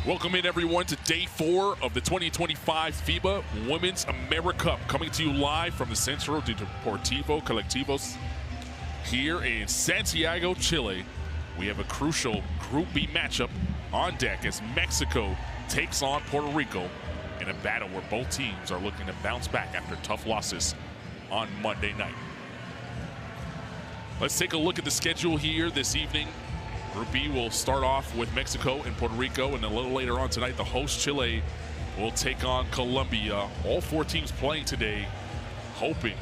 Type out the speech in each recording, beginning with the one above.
Welcome in, everyone, to Day 4 of the 2025 FIBA Women's AmeriCup, coming to you live from the Centro Deportivo Colectivos here in Santiago, Chile. We have a crucial Group B matchup on deck as Mexico takes on Puerto Rico in a battle where both teams are looking to bounce back after tough losses on Monday night. Let's take a look at the schedule here this evening. Group B will start off with Mexico and Puerto Rico, and a little later on tonight, the host Chile will take on Colombia. All four teams playing today, hoping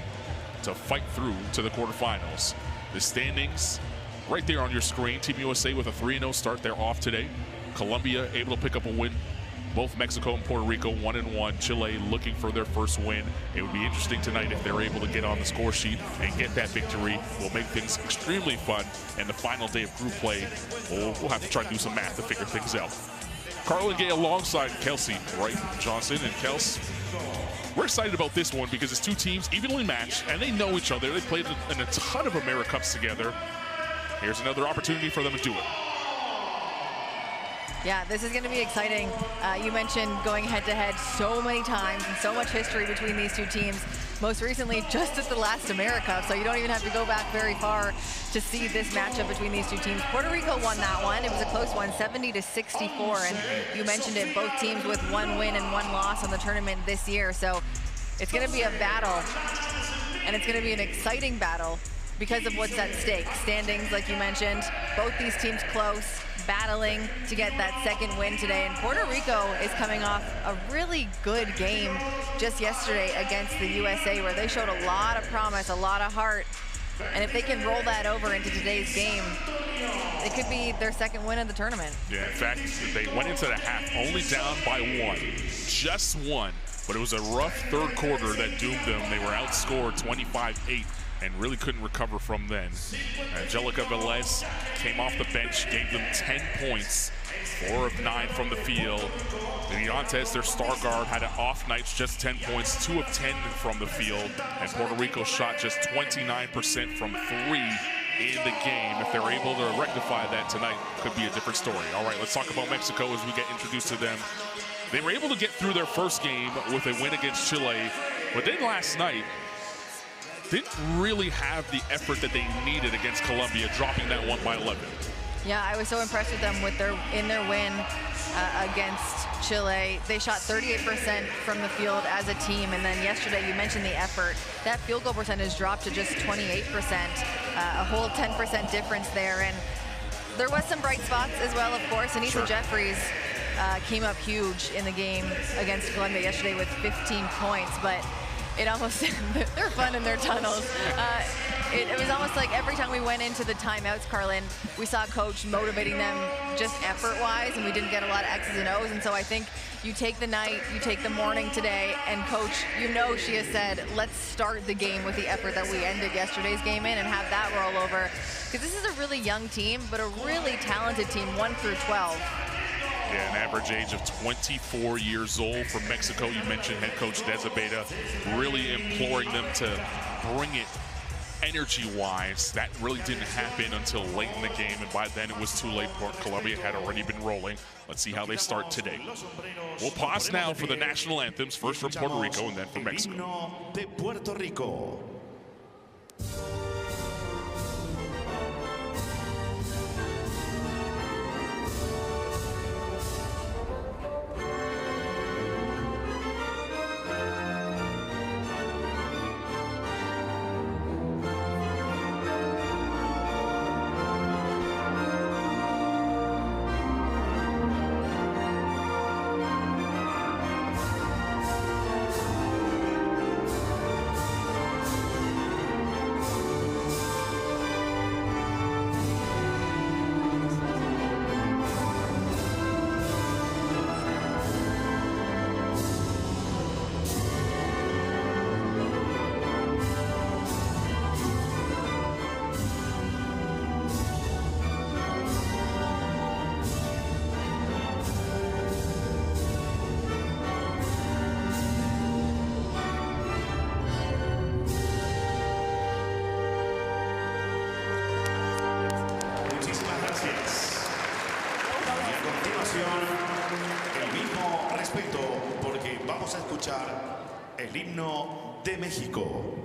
to fight through to the quarterfinals. The standings right there on your screen. Team USA with a 3-0 start. They're off today. Colombia able to pick up a win. Both Mexico and Puerto Rico 1-1. Chile looking for their first win. It would be interesting tonight if they're able to get on the score sheet and get that victory. We'll make things extremely fun. And the final day of group play, we'll have to try to do some math to figure things out. Carlin Gay alongside Kelsey Wright Johnson. And Kels, we're excited about this one because it's two teams evenly matched and they know each other. They played in a ton of AmeriCups together. Here's another opportunity for them to do it. Yeah, this is going to be exciting. You mentioned going head-to-head so many times and so much history between these two teams. Most recently, just at the last AmeriCup, so you don't even have to go back very far to see this matchup between these two teams. Puerto Rico won that one. It was a close one, 70-64, and you mentioned it, both teams with one win and one loss on the tournament this year. So it's going to be a battle, and it's going to be an exciting battle because of what's at stake. Standings, like you mentioned, both these teams close, battling to get that second win today. And Puerto Rico is coming off a really good game just yesterday against the USA, where they showed a lot of promise, a lot of heart. And if they can roll that over into today's game, it could be their second win of the tournament. Yeah, in fact, they went into the half only down by one, just one. But it was a rough third quarter that doomed them. They were outscored 25-8. and really couldn't recover from then. Angelica Velez came off the bench, gave them 10 points, 4 of 9 from the field. Leontes, their star guard, had an off night, just 10 points, 2 of 10 from the field, and Puerto Rico shot just 29% from 3 in the game. If they're able to rectify that tonight, could be a different story. All right, let's talk about Mexico as we get introduced to them. They were able to get through their first game with a win against Chile, but then last night, didn't really have the effort that they needed against Colombia, dropping that one by 11. Yeah, I was so impressed with them with their win against Chile. They shot 38% from the field as a team, and then yesterday you mentioned the effort. That field goal percentage dropped to just 28%, a whole 10% difference there. And there was some bright spots as well, of course. Anissa Jeffries came up huge in the game against Colombia yesterday with 15 points, but it almost, they're fun in their tunnels. It was almost like every time we went into the timeouts, Carlin, we saw Coach motivating them just effort-wise, and we didn't get a lot of X's and O's. And so I think you take the night, you take the morning today, and Coach, you know she has said, let's start the game with the effort that we ended yesterday's game in and have that roll over. Because this is a really young team, but a really talented team, 1 through 12. Yeah, an average age of 24 years old from Mexico. You mentioned head coach Dezabeta really imploring them to bring it energy-wise. That really didn't happen until late in the game, and by then it was too late. Colombia had already been rolling. Let's see how they start today. We'll pause now for the national anthems, first from Puerto Rico and then from Mexico. respeto porque vamos a escuchar el himno de México.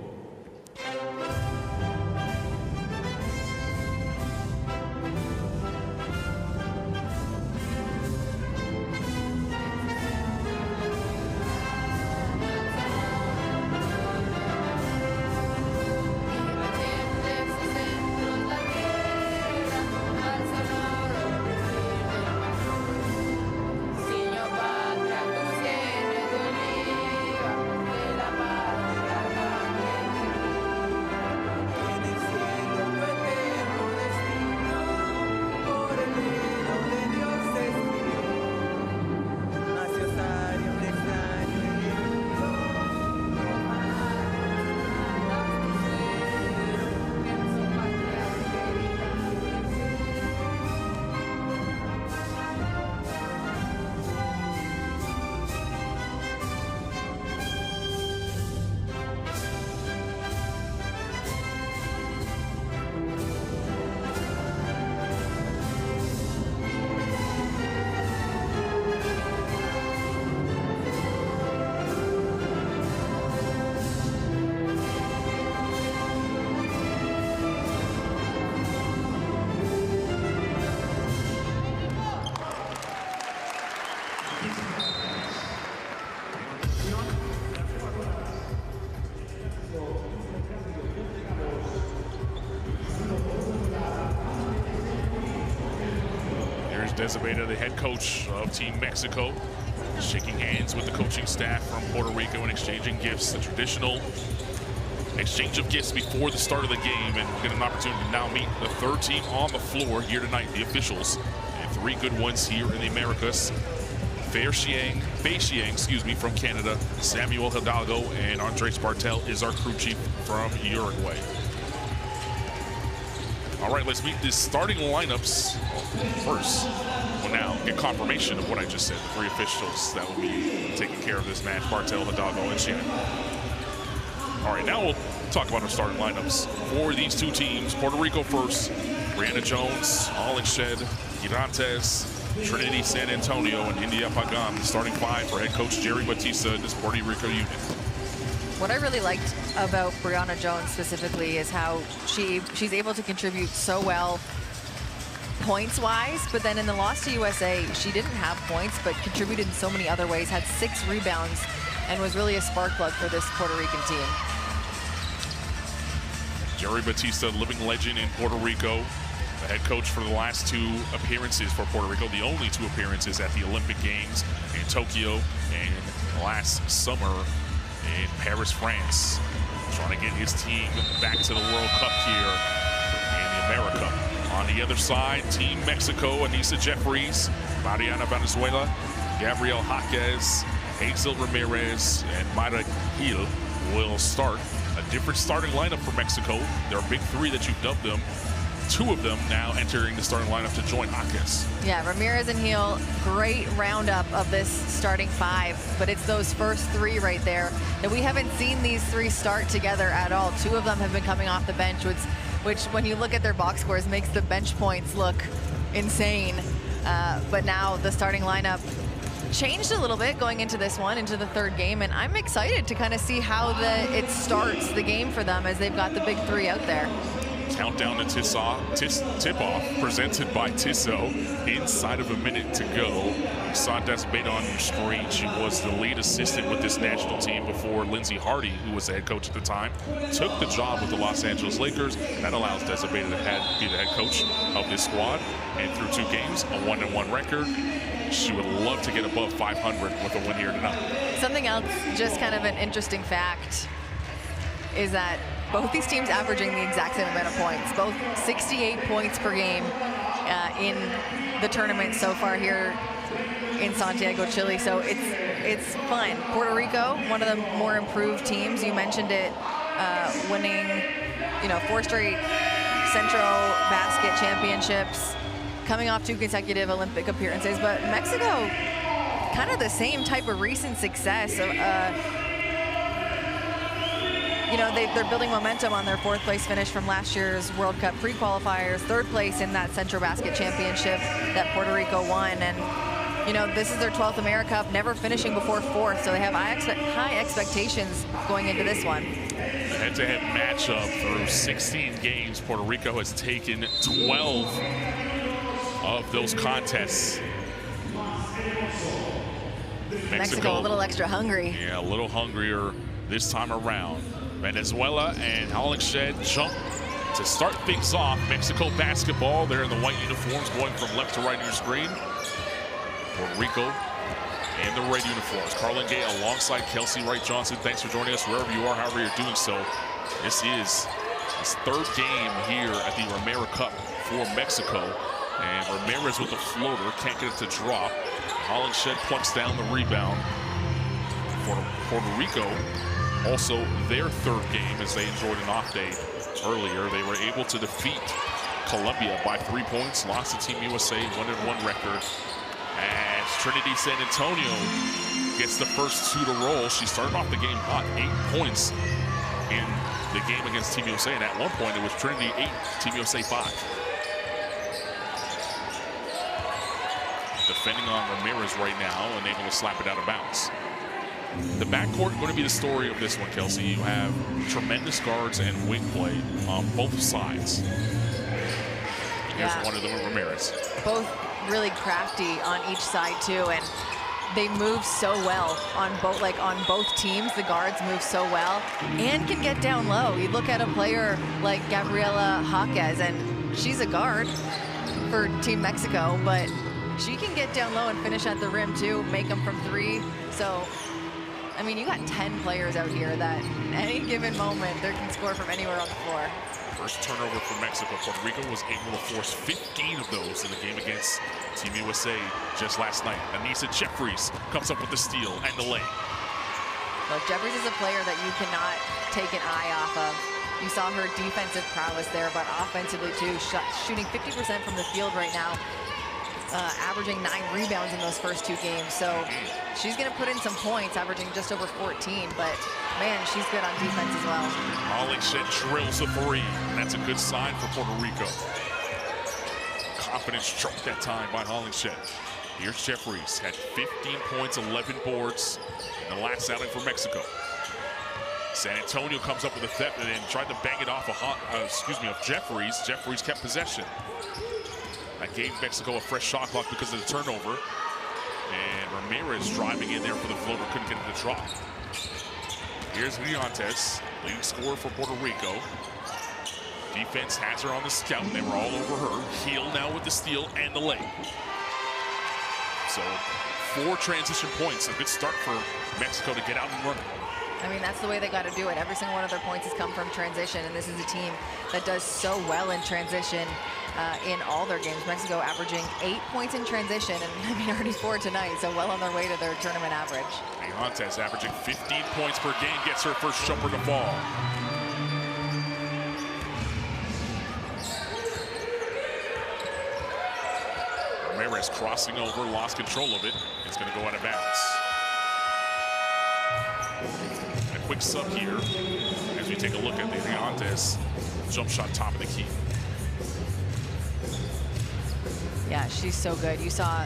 Desabeda, the head coach of Team Mexico, shaking hands with the coaching staff from Puerto Rico and exchanging gifts, the traditional exchange of gifts before the start of the game, and we'll get an opportunity to now meet the third team on the floor here tonight, the officials, and three good ones here in the Americas. Fei Xiang, from Canada, Samuel Hidalgo, and Andres Bartel is our crew chief from Uruguay. All right, let's meet the starting lineups first. We'll now get confirmation of what I just said. The three officials that will be taking care of this match, Bartel, Hidalgo, and Xiang. All right, now we'll talk about our starting lineups for these two teams. Puerto Rico first, Brianna Jones, Olinshed, Girantes, Trinity San Antonio, and India Pagan. The starting five for head coach Jerry Batista in this Puerto Rico unit. What I really liked about Brianna Jones specifically is how she's able to contribute so well points-wise, but then in the loss to USA, she didn't have points, but contributed in so many other ways, had 6 rebounds, and was really a spark plug for this Puerto Rican team. Jerry Batista, living legend in Puerto Rico, the head coach for the last 2 appearances for Puerto Rico, the only 2 appearances at the Olympic Games in Tokyo and last summer in Paris, France, trying to get his team back to the World Cup here in the AmeriCup. On the other side, Team Mexico, Anissa Jeffries, Mariana Venezuela, Gabrielle Jaquez, Hazel Ramirez, and Mayra Gil will start. A different starting lineup for Mexico. There are big 3 that you've dubbed them. 2 of them now entering the starting lineup to join Jaquez. Yeah, Ramirez and Gil, great roundup of this starting 5, but it's those first 3 right there that we haven't seen these 3 start together at all. 2 of them have been coming off the bench, which when you look at their box scores makes the bench points look insane. But now the starting lineup changed a little bit going into this one, into the 3rd game, and I'm excited to kind of see how it starts the game for them as they've got the big 3 out there. Countdown to tip-off presented by Tissot. Inside of a minute to go. You saw Desabeda on your screen. She was the lead assistant with this national team before Lindsey Hardy, who was the head coach at the time, took the job with the Los Angeles Lakers, and that allows Desabeda to be the head coach of this squad. And through 2 games, a 1-1 record. She would love to get above 500 with a win here tonight. Something else, just kind of an interesting fact, is that both these teams averaging the exact same amount of points, both 68 points per game in the tournament so far here in Santiago, Chile. So it's fun. Puerto Rico, one of the more improved teams. You mentioned it, winning, 4 straight Central Basket Championships, coming off 2 consecutive Olympic appearances. But Mexico, kind of the same type of recent success. They're building momentum on their 4th place finish from last year's World Cup pre-qualifiers, 3rd place in that Central Basket Championship that Puerto Rico won. And you know, this is their 12th AmeriCup, never finishing before 4th, so they have high expectations going into this one. Head-to-head matchup through 16 games. Puerto Rico has taken 12 of those contests. Mexico a little extra hungry. Yeah, a little hungrier this time around. Venezuela and Hollingshed jump to start things off. Mexico basketball, they're in the white uniforms going from left to right on your screen. Puerto Rico in the red uniforms. Carlin Gay alongside Kelsey Wright-Johnson. Thanks for joining us wherever you are, however you're doing so. This is his 3rd game here at the AmeriCup for Mexico. And Ramirez with the floater, can't get it to drop. Hollingshed plucks down the rebound. For Puerto Rico, also their 3rd game as they enjoyed an off day earlier. They were able to defeat Colombia by 3 points, lost to Team USA 1-1 record. As Trinity San Antonio gets the first 2 to roll. She started off the game hot, 8 points in the game against Team USA. And at one point it was Trinity 8, Team USA 5. Defending on Ramirez right now and able to slap it out of bounds. The backcourt going to be the story of this one, Kelsey. You have tremendous guards and wing play on both sides. Here's one of them with Ramirez. Both really crafty on each side too, and they move so well on both teams. The guards move so well and can get down low. You look at a player like Gabriela Jaquez, and she's a guard for Team Mexico, but she can get down low and finish at the rim too, make them from 3. So, I mean, you got 10 players out here that any given moment they can score from anywhere on the floor. First turnover for Mexico. Puerto Rico was able to force 15 of those in the game against Team USA just last night. Anissa Jeffries comes up with the steal and the lay. Look, Jeffries is a player that you cannot take an eye off of. You saw her defensive prowess there, but offensively too, shooting 50% from the field right now. Averaging 9 rebounds in those first 2 games. So she's going to put in some points, averaging just over 14. But, man, she's good on defense as well. Hollingshed drills the 3. And that's a good sign for Puerto Rico. Confidence choked that time by Hollingshed. Here's Jeffries. Had 15 points, 11 boards in the last outing for Mexico. San Antonio comes up with a theft and then tried to bang it off of Jeffries. Jeffries kept possession. That gave Mexico a fresh shot clock because of the turnover. And Ramirez driving in there for the floater, couldn't get it to drop. Here's Leontes, leading scorer for Puerto Rico. Defense has her on the scout, and they were all over her. Heel now with the steal and the lay. So 4 transition points, a good start for Mexico to get out and run. I mean, that's the way they got to do it. Every single one of their points has come from transition, and this is a team that does so well in transition in all their games. Mexico averaging 8 points in transition, and I mean, already 4 tonight, so well on their way to their tournament average. Leontes averaging 15 points per game, gets her first jumper to fall. Ramirez crossing over, lost control of it. It's going to go out of bounds. A quick sub here as we take a look at the Leontes jump shot top of the key. Yeah, she's so good. You saw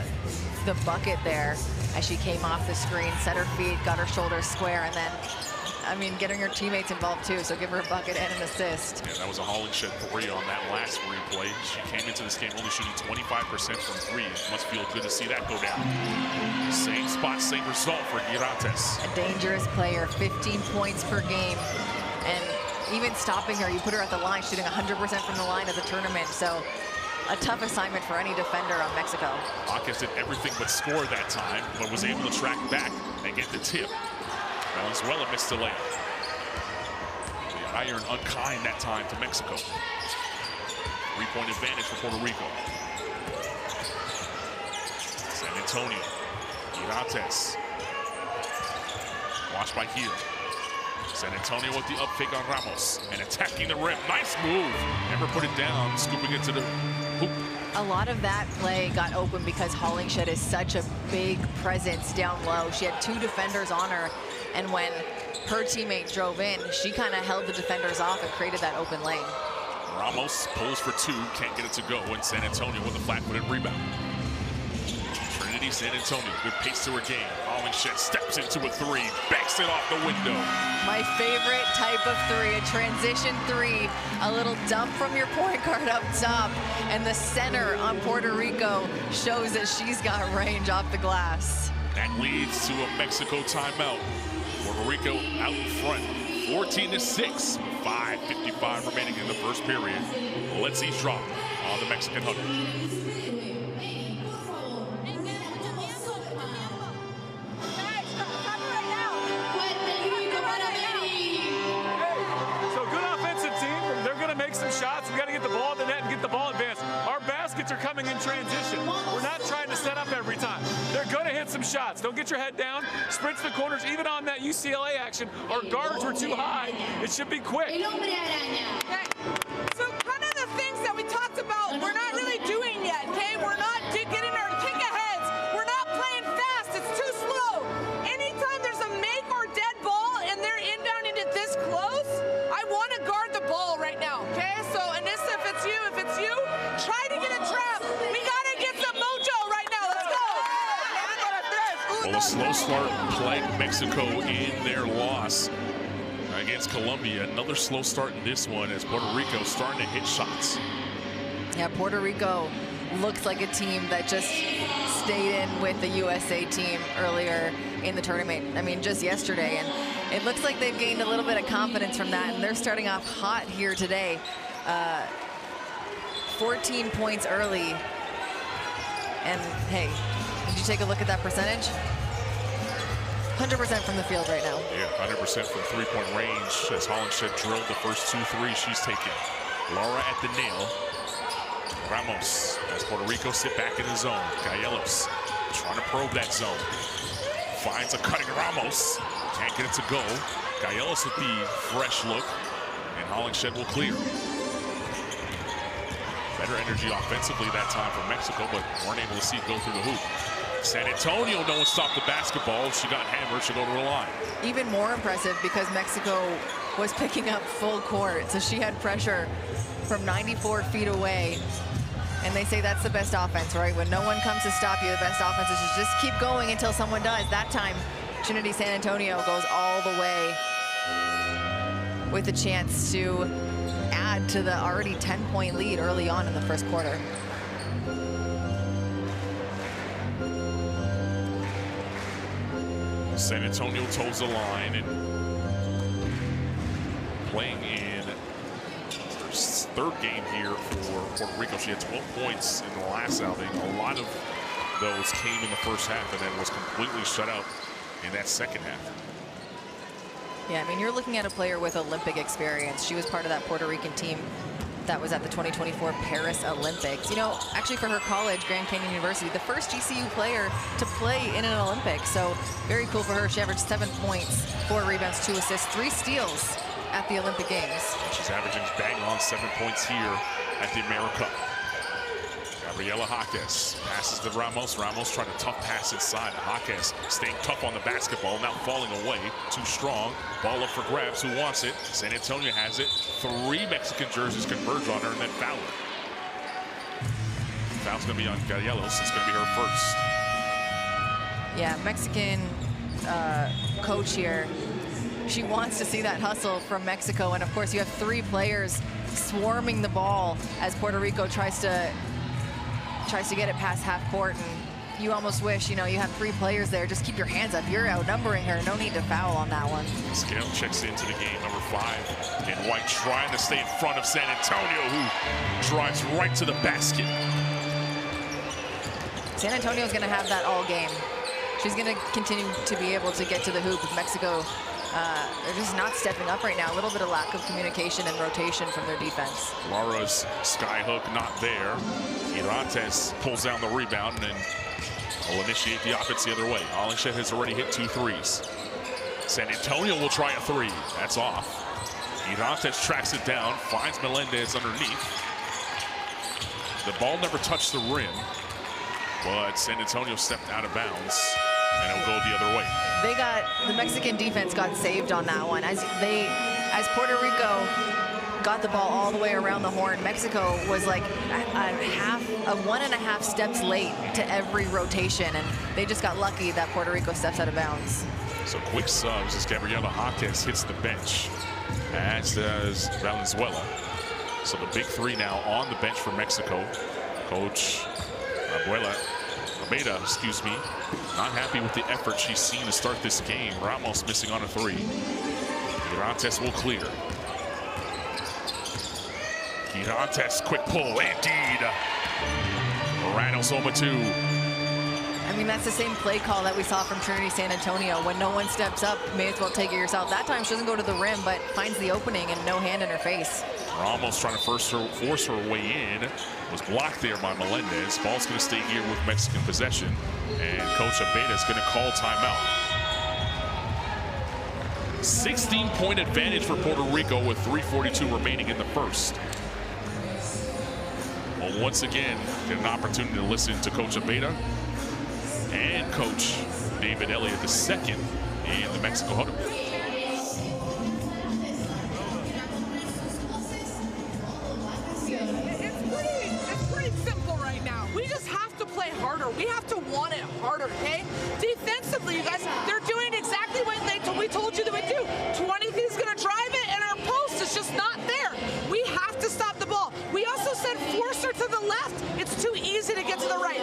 the bucket there as she came off the screen, set her feet, got her shoulders square, and then, I mean, getting her teammates involved too, so give her a bucket and an assist. Yeah, that was a Hollingshed 3 on that last replay. She came into this game only shooting 25% from 3. It must feel good to see that go down. Same spot, same result for Girantes. A dangerous player, 15 points per game. And even stopping her, you put her at the line, shooting 100% from the line of the tournament. So a tough assignment for any defender on Mexico. Jaquez did everything but score that time, but was able to track back and get the tip. Venezuela missed the layup. The iron unkind that time to Mexico. 3-point advantage for Puerto Rico. San Antonio. Girantes. Watched by Heel. San Antonio with the up fake on Ramos and attacking the rim. Nice move. Never put it down, scooping it to the hoop. A lot of that play got open because Hollingshed is such a big presence down low. She had 2 defenders on her, and when her teammate drove in, she kind of held the defenders off and created that open lane. Ramos pulls for 2, can't get it to go, and San Antonio with a flat-footed rebound. Trinity San Antonio, good pace to her game. Hollingshed steps into a three, banks it off the window. My favorite type of three, a transition three, a little dump from your point guard up top, and the center on Puerto Rico shows that she's got range off the glass. That leads to a Mexico timeout. Puerto Rico out in front, 14-6, 5:55 remaining in the first period. Let's eavesdrop on the Mexican huddle. Shots. We got to get the ball at the net and get the ball advanced. Our baskets are coming in transition. We're not trying to set up every time. They're going to hit some shots. Don't get your head down. Sprint to the corners. Even on that UCLA action, our guards were too high. It should be quick. Okay. So kind of the things that we talked about, we're not really doing yet, okay? We're not getting our kick-aheads. We're not playing fast. It's too slow. Anytime there's a make or dead ball and they're inbound into this close, I want to guard the ball right now, okay? So, and this, if it's you, try to get a trap. We got to get some mojo right now. Let's go. Well, a slow start plagued Mexico in their loss against Colombia. Another slow start in this one as Puerto Rico starting to hit shots. Yeah, Puerto Rico looks like a team that just stayed in with the USA team earlier in the tournament. I mean, just yesterday. And it looks like they've gained a little bit of confidence from that, and they're starting off hot here today. 14 points early. And hey, did you take a look at that percentage? 100% from the field right now. Yeah, 100% from three-point range as Hollingshed drilled the first 2 she's taken. Laura at the nail. Ramos as Puerto Rico sit back in the zone. Gallegos trying to probe that zone. Finds a cutting Ramos. Can't get it to go. Gallegos with the fresh look. And Hollingshed will clear. Better energy offensively that time for Mexico, but weren't able to see it go through the hoop. San Antonio, no one stopped the basketball. She got hammered. She'll go to the line. Even more impressive because Mexico was picking up full court. So she had pressure from 94 feet away. And they say that's the best offense, right? When no one comes to stop you, the best offense is just keep going until someone does. That time, Trinity San Antonio goes all the way with a chance to add to the already 10-point lead early on in the first quarter. San Antonio toes the line and playing in her third game here for Puerto Rico. She had 12 points in the last outing. A lot of those came in the first half and then was completely shut out in that second half. Yeah, I mean, you're looking at a player with Olympic experience. She was part of that Puerto Rican team that was at the 2024 Paris Olympics. You know, actually for her college, Grand Canyon University, the first GCU player to play in an Olympics. So very cool for her. She averaged 7 points, 4 rebounds, 2 assists, 3 steals at the Olympic Games. She's averaging bang on 7 points here at the AmeriCup. Gabriela Jaques passes to Ramos. Ramos trying to tough pass inside. Jaques staying tough on the basketball, now falling away. Too strong. Ball up for grabs. Who wants it? San Antonio has it. 3 Mexican jerseys converge on her and then foul her. Foul's going to be on Gallegos. It's going to be her first. Yeah, Mexican coach here. She wants to see that hustle from Mexico. And of course, you have 3 players swarming the ball as Puerto Rico tries to get it past half court, and you almost wish, you know, you have 3 players there. Just keep your hands up. You're outnumbering her. No need to foul on that one. Scale checks into the game, number 5 in white, trying to stay in front of San Antonio, who drives right to the basket. San Antonio is going to have that all game. She's going to continue to be able to get to the hoop with Mexico. They're just not stepping up right now. A little bit of lack of communication and rotation from their defense. Laura's skyhook not there. Irantes pulls down the rebound and will initiate the offense the other way. Hollingshed has already hit 2 threes. San Antonio will try a 3. That's off. Irantes tracks it down, finds Melendez underneath. The ball never touched the rim, but San Antonio stepped out of bounds, and it'll go the other way. The Mexican defense got saved on that one. As Puerto Rico got the ball all the way around the horn. Mexico was like a 1.5 steps late to every rotation, and they just got lucky that Puerto Rico steps out of bounds. So quick subs as Gabriela Jaques hits the bench, as does Valenzuela. So the big three now on the bench for Mexico. Coach Abeda, excuse me, not happy with the effort she's seen to start this game. Ramos missing on a three. Girantes will clear. Girantes, quick pull, indeed. Morano's over 2. I mean, that's the same play call that we saw from Trinity San Antonio. When no one steps up, may as well take it yourself. That time she doesn't go to the rim, but finds the opening and no hand in her face. Ramos trying to force her way in. Was blocked there by Melendez. Ball's going to stay here with Mexican possession. And Coach Abeda is going to call timeout. 16-point advantage for Puerto Rico with 3:42 remaining in the first. Well, once again, get an opportunity to listen to Coach Abeda and Coach David Elliott II in the Mexico huddle. It's pretty simple right now. We just have to play harder. We have to want it harder, okay? Defensively, you guys, they're doing exactly what we told you they would do. 20's going to drive it, and our post is just not there. We have to stop the ball. We also said force her to the left. It's too easy to get to the right.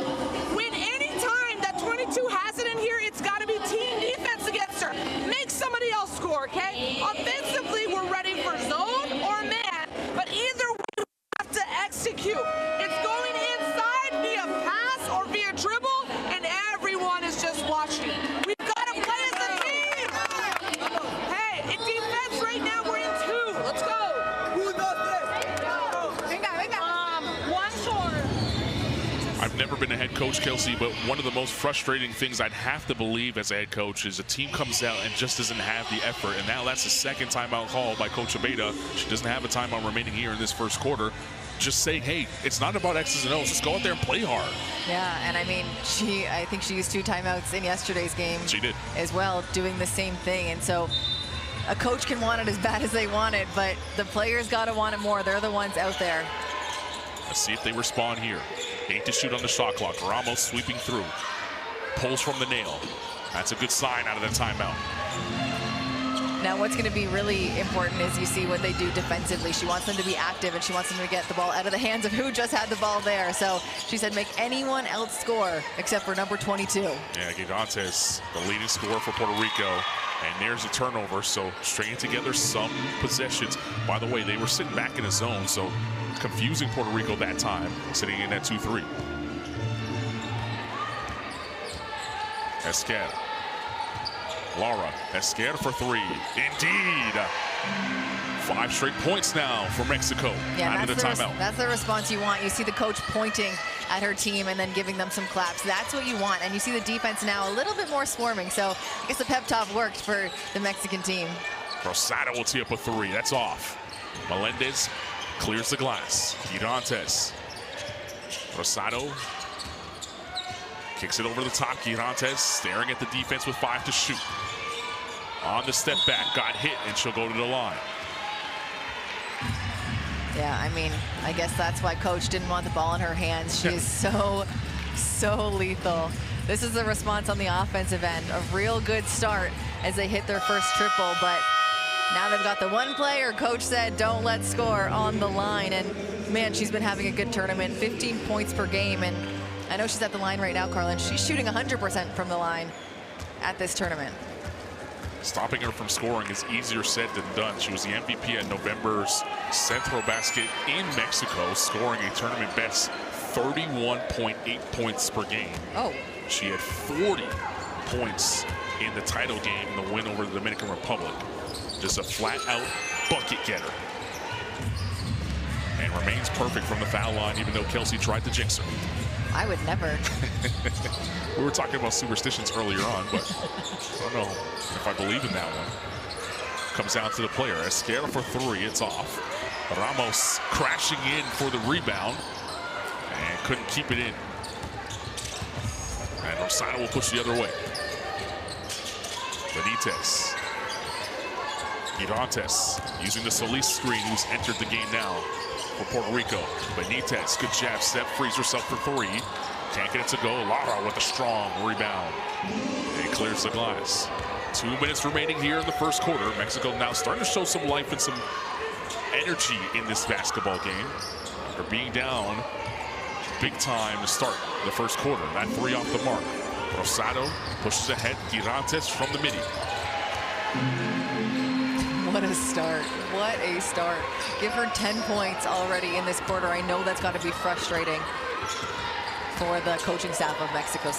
When any time that 22 has it in here, it's got to be team defense against her. Make somebody else score, okay? Offensively, we're ready for zone or man, but either way, we have to execute. It's going inside via pass or via dribble, and everyone is just watching. We've got to play as a team. Hey, in defense right now, we're in 2. Let's go. I've never been a head coach, Kelsey, but one of the most frustrating things I'd have to believe as a head coach is a team comes out and just doesn't have the effort. And now that's the second timeout call by Coach Abeda. She doesn't have a timeout remaining here in this first quarter. Just saying, hey, it's not about X's and O's. Just go out there and play hard. Yeah, and I mean, I think she used 2 timeouts in yesterday's game. She did. As well, doing the same thing. And so a coach can want it as bad as they want it, but the players got to want it more. They're the ones out there. Let's see if they respond here. 8 to shoot on the shot clock. Ramos sweeping through. Pulls from the nail. That's a good sign out of the timeout. Now what's going to be really important is you see what they do defensively. She wants them to be active, and she wants them to get the ball out of the hands of who just had the ball there. So she said make anyone else score except for number 22. Yeah, Girantes, the leading scorer for Puerto Rico. And there's a turnover, so stringing together some possessions. By the way, they were sitting back in a zone, so confusing Puerto Rico that time, sitting in at 2-3. Esquer. Laura Esquer for 3. Indeed. 5 straight points now for Mexico. Yeah, out of the timeout. That's the response you want. You see the coach pointing at her team and then giving them some claps. That's what you want. And you see the defense now a little bit more swarming. So I guess the pep talk worked for the Mexican team. Rosado will tee up a 3. That's off. Melendez clears the glass. Girantes. Rosado kicks it over the top. Girantes staring at the defense with 5 to shoot. On the step back, got hit, and she'll go to the line. Yeah, I mean, I guess that's why coach didn't want the ball in her hands. She is so lethal. This is the response on the offensive end. A real good start as they hit their first triple, but now they've got the one player coach said don't let score on the line, and man, she's been having a good tournament, 15 points per game, and I know she's at the line right now, Carlin. She's shooting 100% from the line at this tournament. Stopping her from scoring is easier said than done. She was the MVP at November's Centro Basket in Mexico, scoring a tournament best 31.8 points per game. Oh. She had 40 points in the title game, the win over the Dominican Republic. Just a flat-out bucket getter. And remains perfect from the foul line, even though Kelsey tried to jinx her. I would never. We were talking about superstitions earlier on, but I don't know if I believe in that one. Comes down to the player. Esquer for 3, it's off. Ramos crashing in for the rebound and couldn't keep it in. And Rosado will push the other way. Benitez. Girantes using the Solis screen, who's entered the game now for Puerto Rico. Benitez, good jab step, frees herself for three. Can't get it to go. Lara with a strong rebound. And clears the glass. 2 minutes remaining here in the first quarter. Mexico now starting to show some life and some energy in this basketball game. After being down big time to start the first quarter. That three off the mark. Rosado pushes ahead. Girantes from the midi. What a start. What a start. Give her 10 points already in this quarter. I know that's got to be frustrating for the coaching staff of Mexico.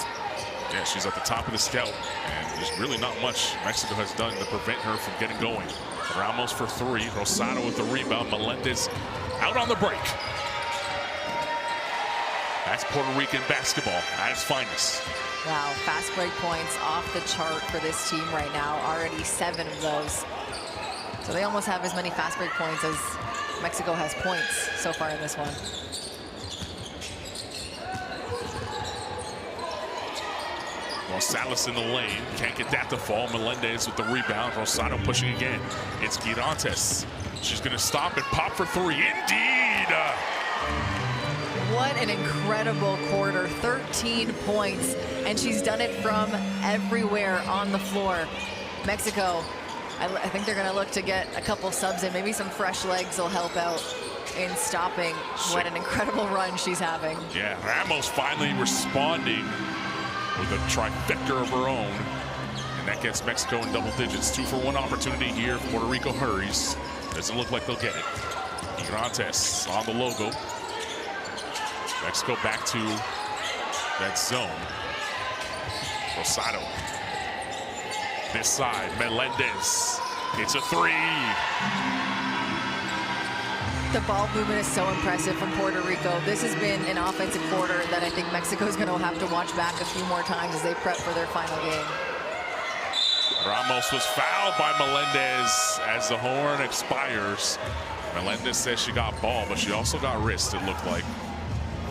Yeah, she's at the top of the scout, and there's really not much Mexico has done to prevent her from getting going. Ramos for three. Rosado with the rebound. Melendez out on the break. That's Puerto Rican basketball at its finest. Wow, fast break points off the chart for this team right now. Already 7 of those. So they almost have as many fast break points as Mexico has points so far in this one. Rosales in the lane, can't get that to fall. Melendez with the rebound. Rosado pushing again. It's Girantes. She's going to stop and pop for three. Indeed! What an incredible quarter. 13 points, and she's done it from everywhere on the floor. Mexico, I think they're going to look to get a couple subs in. Maybe some fresh legs will help out in stopping what an incredible run she's having. Yeah, Ramos finally responding with a trifecta of her own, and that gets Mexico in double digits. 2-for-1 opportunity here. Puerto Rico hurries. Doesn't look like they'll get it. Girantes on the logo. Mexico back to that zone. Rosado. This side, Melendez. It's a three. The ball movement is so impressive from Puerto Rico. This has been an offensive quarter that I think Mexico is going to have to watch back a few more times as they prep for their final game. Ramos was fouled by Melendez as the horn expires. Melendez says she got ball, but she also got wrist, it looked like.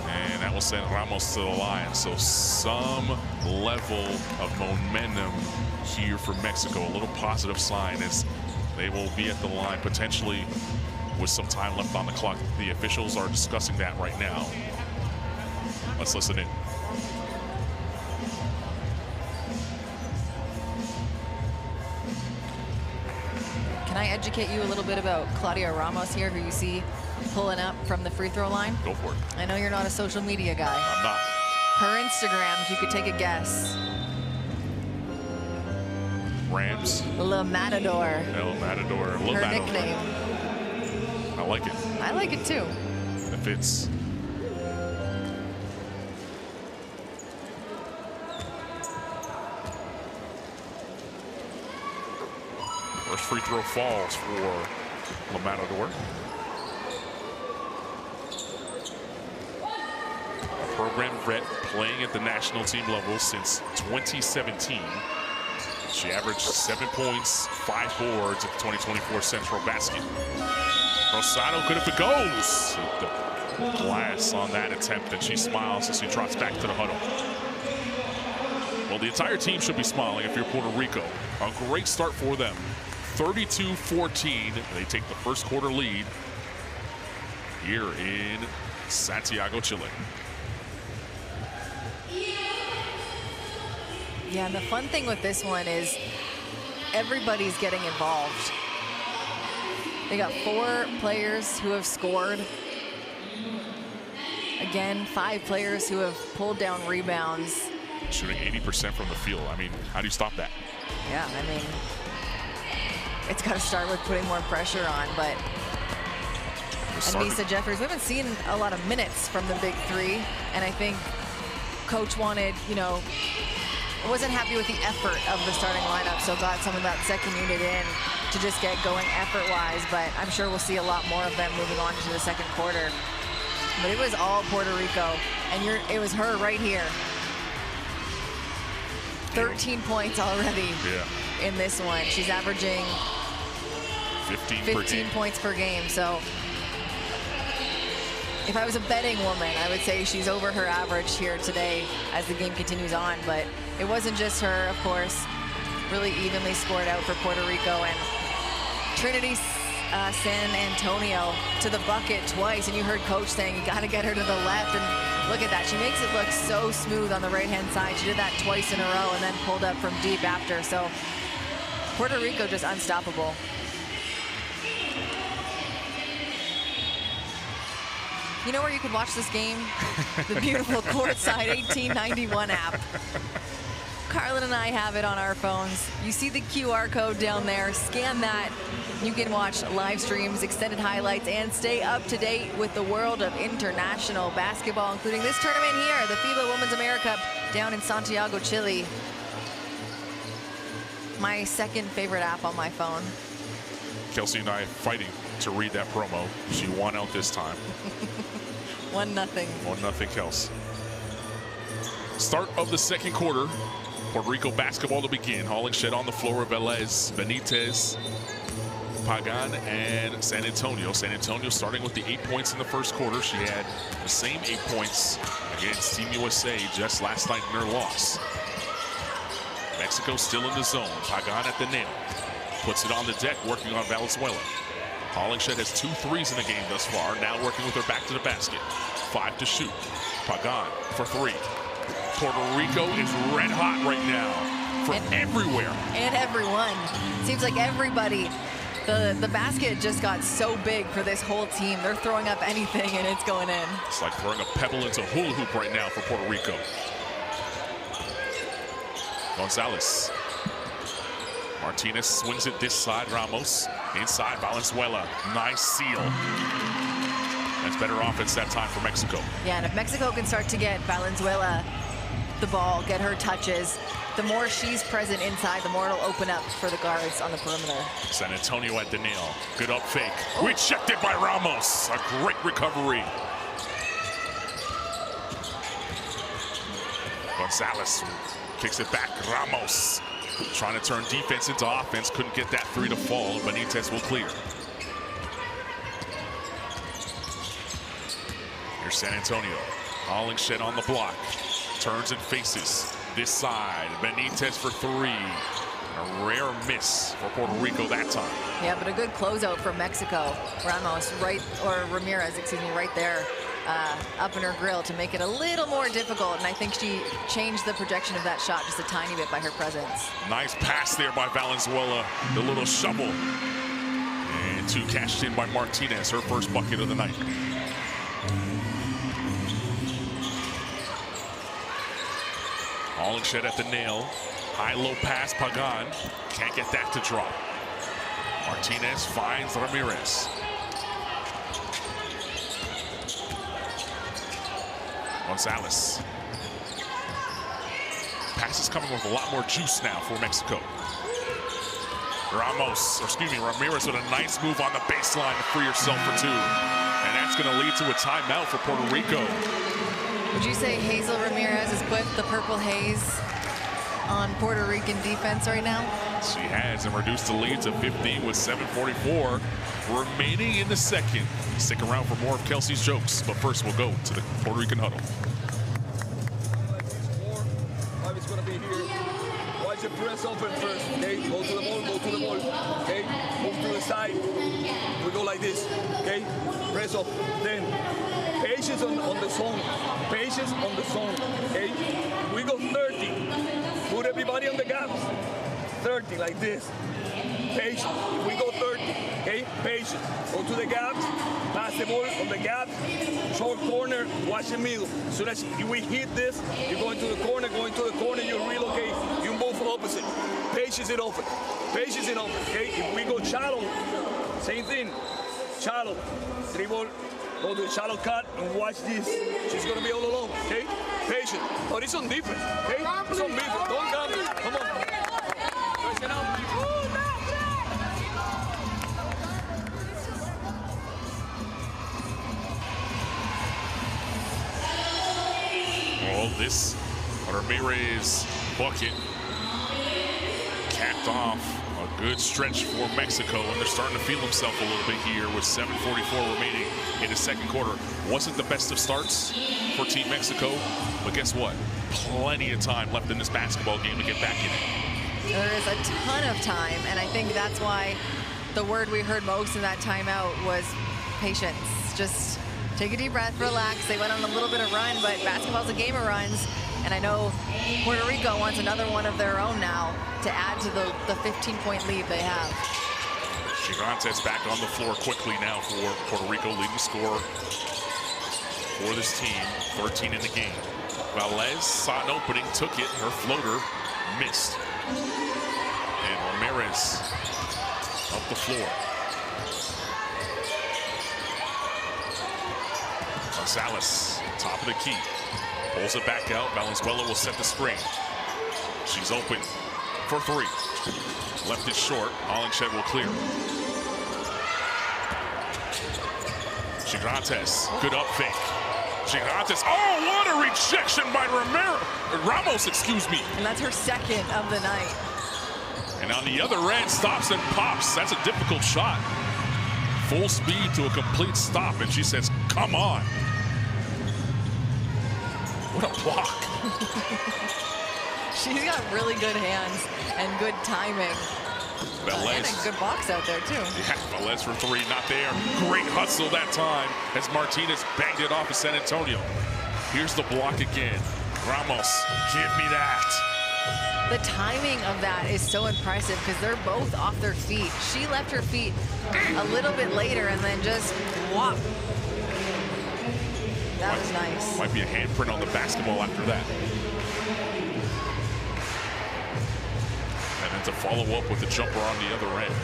And that will send Ramos to the line. So some level of momentum here for Mexico. A little positive sign as they will be at the line potentially with some time left on the clock. The officials are discussing that right now. Let's listen in. Can I educate you a little bit about Claudia Ramos here, who you see pulling up from the free throw line? Go for it. I know you're not a social media guy. I'm not. Her Instagram, if you could take a guess. Rams. Le Matador. El Matador. Le Her Matador. nickname. I like it. I like it too. It fits. First free throw falls for Le Matador. A program vet playing at the national team level since 2017. She averaged 7 points, 5 boards at the 2024 Central Basket. Rosado, good if it goes. The glass on that attempt, and she smiles as she trots back to the huddle. Well, the entire team should be smiling if you're Puerto Rico. A great start for them. 32-14. They take the first quarter lead here in Santiago, Chile. Yeah, and the fun thing with this one is everybody's getting involved. They got 4 players who have scored. Again, 5 players who have pulled down rebounds. Shooting 80% from the field. I mean, how do you stop that? Yeah, I mean, it's got to start with putting more pressure on, but Anissa Jeffers, we haven't seen a lot of minutes from the big 3, and I think coach wanted, you know, wasn't happy with the effort of the starting lineup, so got some of that second unit in to just get going effort-wise, but I'm sure we'll see a lot more of them moving on into the second quarter. But it was all Puerto Rico, and it was her right here. 13 points already in this one. She's averaging 15 points per game, so if I was a betting woman, I would say she's over her average here today as the game continues on, but it wasn't just her, of course. Really evenly scored out for Puerto Rico, and Trinity San Antonio to the bucket twice, and you heard coach saying you got to get her to the left, and look at that. She makes it look so smooth on the right-hand side. She did that twice in a row and then pulled up from deep after. So Puerto Rico just unstoppable. You know where you can watch this game? The beautiful Courtside 1891 app. Carlin and I have it on our phones. You see the QR code down there. Scan that. You can watch live streams, extended highlights, and stay up to date with the world of international basketball, including this tournament here, the FIBA Women's AmeriCup down in Santiago, Chile. My second favorite app on my phone. Kelsey and I fighting to read that promo. She won out this time. 1-0. 1-0 Kels. Start of the second quarter. Puerto Rico basketball to begin. Hollingshed on the floor. Velez, Benitez, Pagan, and San Antonio. San Antonio starting with the 8 points in the first quarter. She had the same 8 points against Team USA just last night in her loss. Mexico still in the zone. Pagan at the nail. Puts it on the deck, working on Valenzuela. Hollingshed has 2 threes in the game thus far. Now working with her back to the basket. 5 to shoot. Pagan for 3. Puerto Rico is red hot right now from everywhere. And everyone. Seems like everybody. The basket just got so big for this whole team. They're throwing up anything and it's going in. It's like throwing a pebble into hula hoop right now for Puerto Rico. Gonzalez. Martinez swings it this side. Ramos inside. Valenzuela. Nice seal. That's better offense that time for Mexico. Yeah, and if Mexico can start to get Valenzuela the ball, get her touches, the more she's present inside, the more it'll open up for the guards on the perimeter. San Antonio at the nail. Good up fake. Rejected by Ramos. A great recovery. Gonzalez kicks it back. Ramos trying to turn defense into offense. Couldn't get that 3 to fall. Benitez will clear. Here's San Antonio. Hollingshed on the block. Turns and faces this side. Benitez for 3. A rare miss for Puerto Rico that time. Yeah, but a good closeout from Mexico. Ramos, Ramirez, excuse me, right there, up in her grill to make it a little more difficult. And I think she changed the projection of that shot just a tiny bit by her presence. Nice pass there by Valenzuela. The little shovel. And 2 cashed in by Martinez, her first bucket of the night. Hollingshed at the nail. High-low pass, Pagan. Can't get that to drop. Martinez finds Ramirez. Gonzalez. Pass is coming with a lot more juice now for Mexico. Ramirez with a nice move on the baseline to free herself for 2. And that's going to lead to a timeout for Puerto Rico. Would you say Hazel Ramirez has put the purple haze on Puerto Rican defense right now? She has, and reduced the lead to 15 with 7:44 remaining in the second. Stick around for more of Kelsey's jokes, but first we'll go to the Puerto Rican huddle. It's going to be here. Watch the press open first, okay? Go to the ball, okay? Move to the side. We go like this, okay? Press up. Then patience on the zone. Patience on the zone, okay? We go 30. Put everybody on the gaps. 30 like this. Patience. We go 30, okay? Patience. Go to the gaps. Pass the ball on the gap. Short corner. Watch the middle. As soon as we hit this, you go into the corner. You relocate. You move opposite. Patience it open. Patience it open, okay? If we go shallow, same thing. Shallow. Dribble. Go to a shallow cut and watch this. She's going to be all alone, okay? Patience. But it's on defense, okay? It's on defense. Don't gamble. Come on. Well, this Ramirez bucket capped off a good stretch for Mexico, and they're starting to feel themselves a little bit here with 7:44 remaining in the second quarter. Wasn't the best of starts for Team Mexico, but guess what? Plenty of time left in this basketball game to get back in it. There is a ton of time, and I think that's why the word we heard most in that timeout was patience. Just take a deep breath, relax. They went on a little bit of run, but basketball's a game of runs. And I know Puerto Rico wants another one of their own now to add to the 15-point lead they have. Gigantes back on the floor quickly now for Puerto Rico, leading scorer for this team, 13 in the game. Velez saw an opening, took it, her floater missed. And Ramirez up the floor. Gonzalez, top of the key, pulls it back out. Valenzuela will set the screen. She's open for three. Left it short. Hollingshed will clear. Gigantes, good up fake. Gigantes, oh, what a rejection by Ramos, excuse me. And that's her second of the night. And on the other end, stops and pops. That's a difficult shot. Full speed to a complete stop, and she says, come on. What a block. She's got really good hands and good timing. Velez. And a good box out there, too. Yeah, Velez for three, not there. Great hustle that time as Martinez banged it off of San Antonio. Here's the block again. Ramos, give me that. The timing of that is so impressive because they're both off their feet. She left her feet a little bit later and then just whop. That was nice. Might be a handprint on the basketball after that. And then to follow up with the jumper on the other end.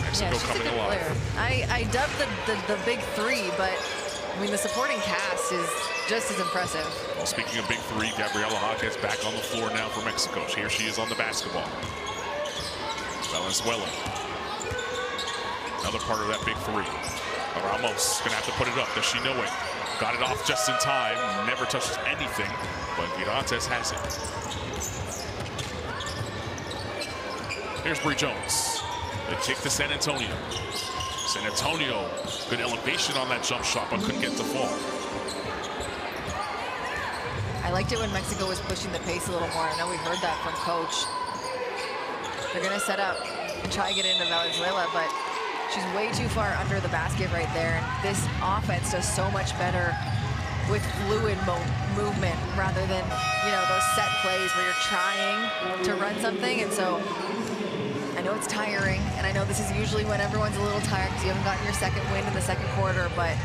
Mexico coming alive. I dubbed the big three, but I mean the supporting cast is just as impressive. Well, speaking of big three, Gabriela Jaquez back on the floor now for Mexico. Here she is on the basketball. Valenzuela. Another part of that big three. Ramos gonna have to put it up. Does she know it? Got it off just in time. Never touches anything, but Gigantes has it. Here's Bree Jones. The kick to San Antonio. San Antonio, good elevation on that jump shot, but couldn't get the fall. I liked it when Mexico was pushing the pace a little more. I know we heard that from Coach. They're gonna set up and try to get into Valenzuela, but she's way too far under the basket right there. And this offense does so much better with fluid movement rather than, you know, those set plays where you're trying to run something. And so I know it's tiring, and I know this is usually when everyone's a little tired because you haven't gotten your second win in the second quarter, but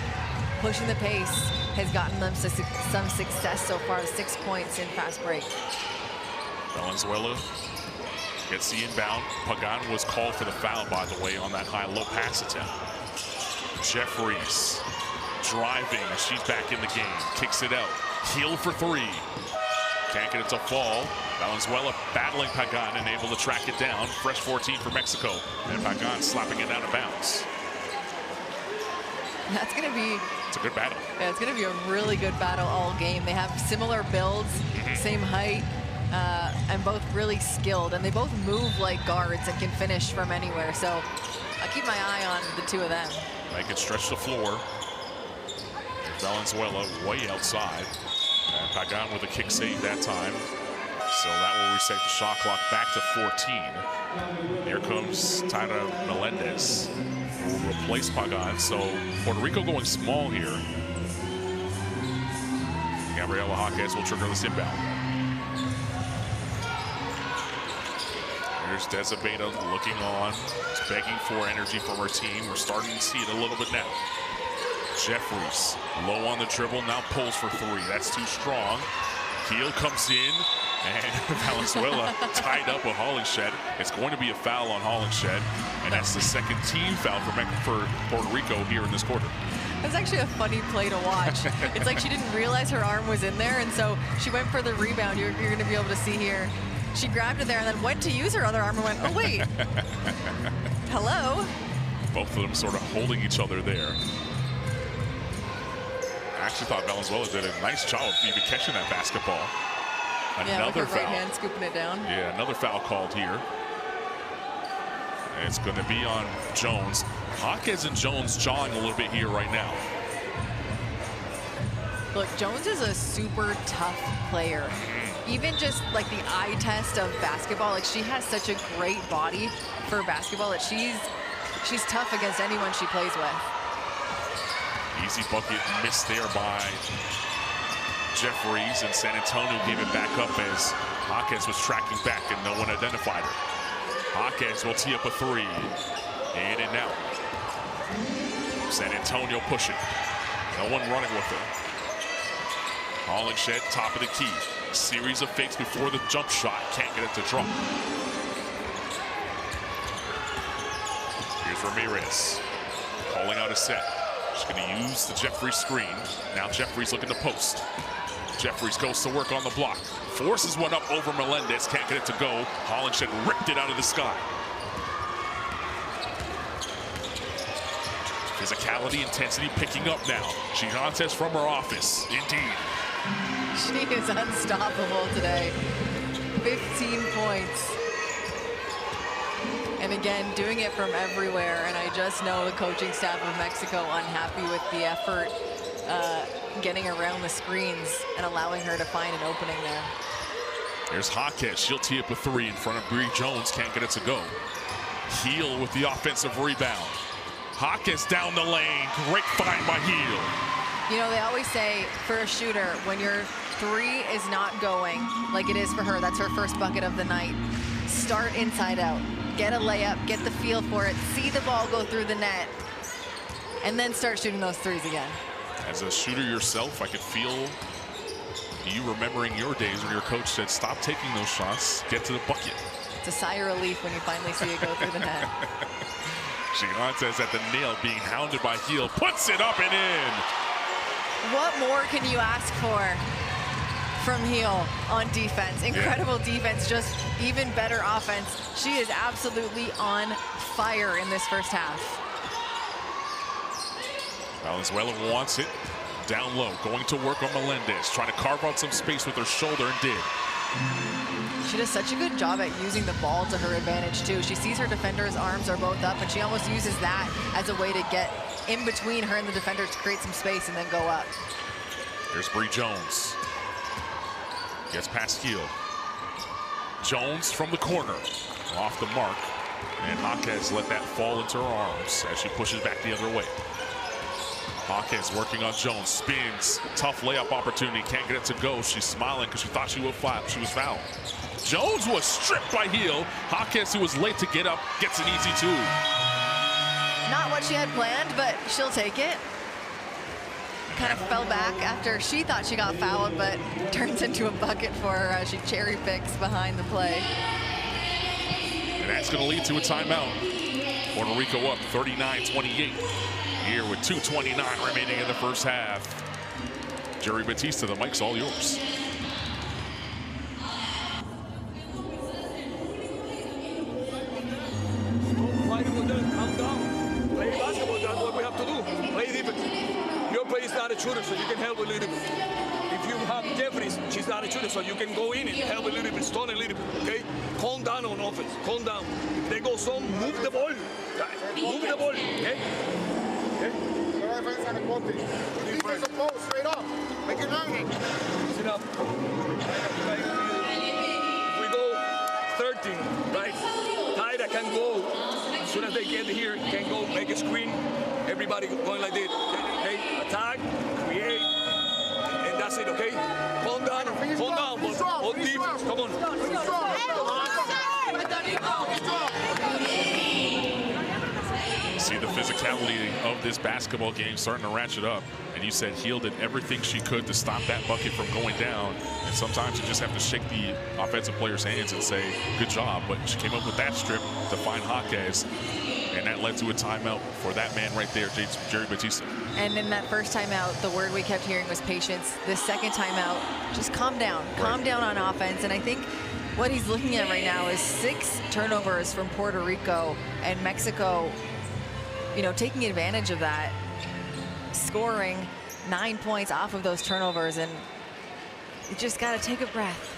pushing the pace has gotten them some success so far. 6 points in fast break. Valenzuela gets the inbound. Pagan was called for the foul, by the way, on that high-low pass attempt. Jeffries driving. She's back in the game. Kicks it out. Heel for three. Can't get it to fall. Valenzuela battling Pagan and able to track it down. Fresh 14 for Mexico. And Pagan slapping it out of bounds. That's going to be... It's a good battle. Yeah, it's going to be a really good battle all game. They have similar builds, same height. And both really skilled, and they both move like guards and can finish from anywhere. So I keep my eye on the two of them. They can stretch the floor. Valenzuela way outside. And Pagan with a kick save that time. So that will reset the shot clock back to 14. Here comes Tyra Melendez, who will replace Pagan. So Puerto Rico going small here. Gabriela Jaquez will trigger this inbound. Here's Desabeta looking on, begging for energy from her team. We're starting to see it a little bit now. Jeffries low on the dribble, now pulls for three. That's too strong. Heel comes in, and Valenzuela tied up with Hollingshed. It's going to be a foul on Hollingshed, and that's the second team foul for Puerto Rico here in this quarter. It's actually a funny play to watch. It's like she didn't realize her arm was in there, and so she went for the rebound. You're going to be able to see here. She grabbed it there and then went to use her other arm and went, oh, wait. Hello? Both of them sort of holding each other there. I actually thought Valenzuela did a nice job of even catching that basketball. Another foul. Right hand scooping it down. Yeah, another foul called here. And it's going to be on Jones. Jaquez and Jones jawing a little bit here right now. Look, Jones is a super tough player. even just like the eye test of basketball, like she has such a great body for basketball that she's tough against anyone she plays with. Easy bucket missed there by Jeffries, and San Antonio gave it back up as Jaquez was tracking back and no one identified her. Jaquez will tee up a three. In and out. San Antonio pushing. No one running with her. Hollingshed, top of the key. Series of fakes before the jump shot. Can't get it to drop. Here's Ramirez. Calling out a set. She's going to use the Jeffries screen. Now Jeffries looking to post. Jeffries goes to work on the block. Forces one up over Melendez. Can't get it to go. Hollingshed ripped it out of the sky. Physicality, intensity picking up now. Gigantes from her office. Indeed. She is unstoppable today. 15 points. And again, doing it from everywhere. And I just know the coaching staff of Mexico unhappy with the effort getting around the screens and allowing her to find an opening there. There's Jaquez. She'll tee up a three in front of Bree Jones. Can't get it to go. Heel with the offensive rebound. Jaquez down the lane. Great find by Heel. You know, they always say for a shooter, when your three is not going like it is for her, that's her first bucket of the night, start inside out. Get a layup, get the feel for it, see the ball go through the net, and then start shooting those threes again. As a shooter yourself, I could feel you remembering your days when your coach said, stop taking those shots, get to the bucket. It's a sigh of relief when you finally see it go through the net. Gigantes at the nail, being hounded by Heel, puts it up and in. What more can you ask for from Heel on defense? Incredible defense, just even better offense. She is absolutely on fire in this first half. Valenzuela wants it down low, going to work on Melendez, trying to carve out some space with her shoulder, and did. She does such a good job at using the ball to her advantage too. She sees her defender's arms are both up, and she almost uses that as a way to get in between her and the defender to create some space and then go up. Here's Bree Jones. Gets past Heel. Jones from the corner, off the mark, and Jaquez let that fall into her arms as she pushes back the other way. Jaquez working on Jones, spins, tough layup opportunity, can't get it to go. She's smiling because she thought she was fouled. Jones was stripped by Heel. Jaquez, who was late to get up, gets an easy two. Not what she had planned, but she'll take it. Kind of fell back after she thought she got fouled, but turns into a bucket for her as she cherry picks behind the play. And that's going to lead to a timeout. Puerto Rico up 39-28. Here with 2:29 remaining in the first half. Jerry Batista, the mic's all yours. Calm down. Play basketball, that's what we have to do. Play defense. Your play is not a shooter, so you can help a little bit. If you have Jeffries, she's not a shooter, so you can go in and help a little bit, stun a little bit, okay? Calm down on offense, calm down. If they go some, move the ball. Move the ball, okay? Straight up. Make it learning. Sit up. If we go 13, right? Tyra can go. As soon as they get here, can go make a screen. Everybody going like this. Okay? Attack, create, and that's it, okay? Calm down, but on defense. Come on. See the physicality of this basketball game starting to ratchet up. And you said Heel did everything she could to stop that bucket from going down. And sometimes you just have to shake the offensive player's hands and say, good job. But she came up with that strip to find Jaquez. And that led to a timeout for that man right there, Jerry Batista. And in that first timeout, the word we kept hearing was patience. This second timeout, just calm down. Calm down on offense. And I think what he's looking at right now is 6 turnovers from Puerto Rico, and Mexico, you know, taking advantage of that, scoring 9 points off of those turnovers. And you just got to take a breath.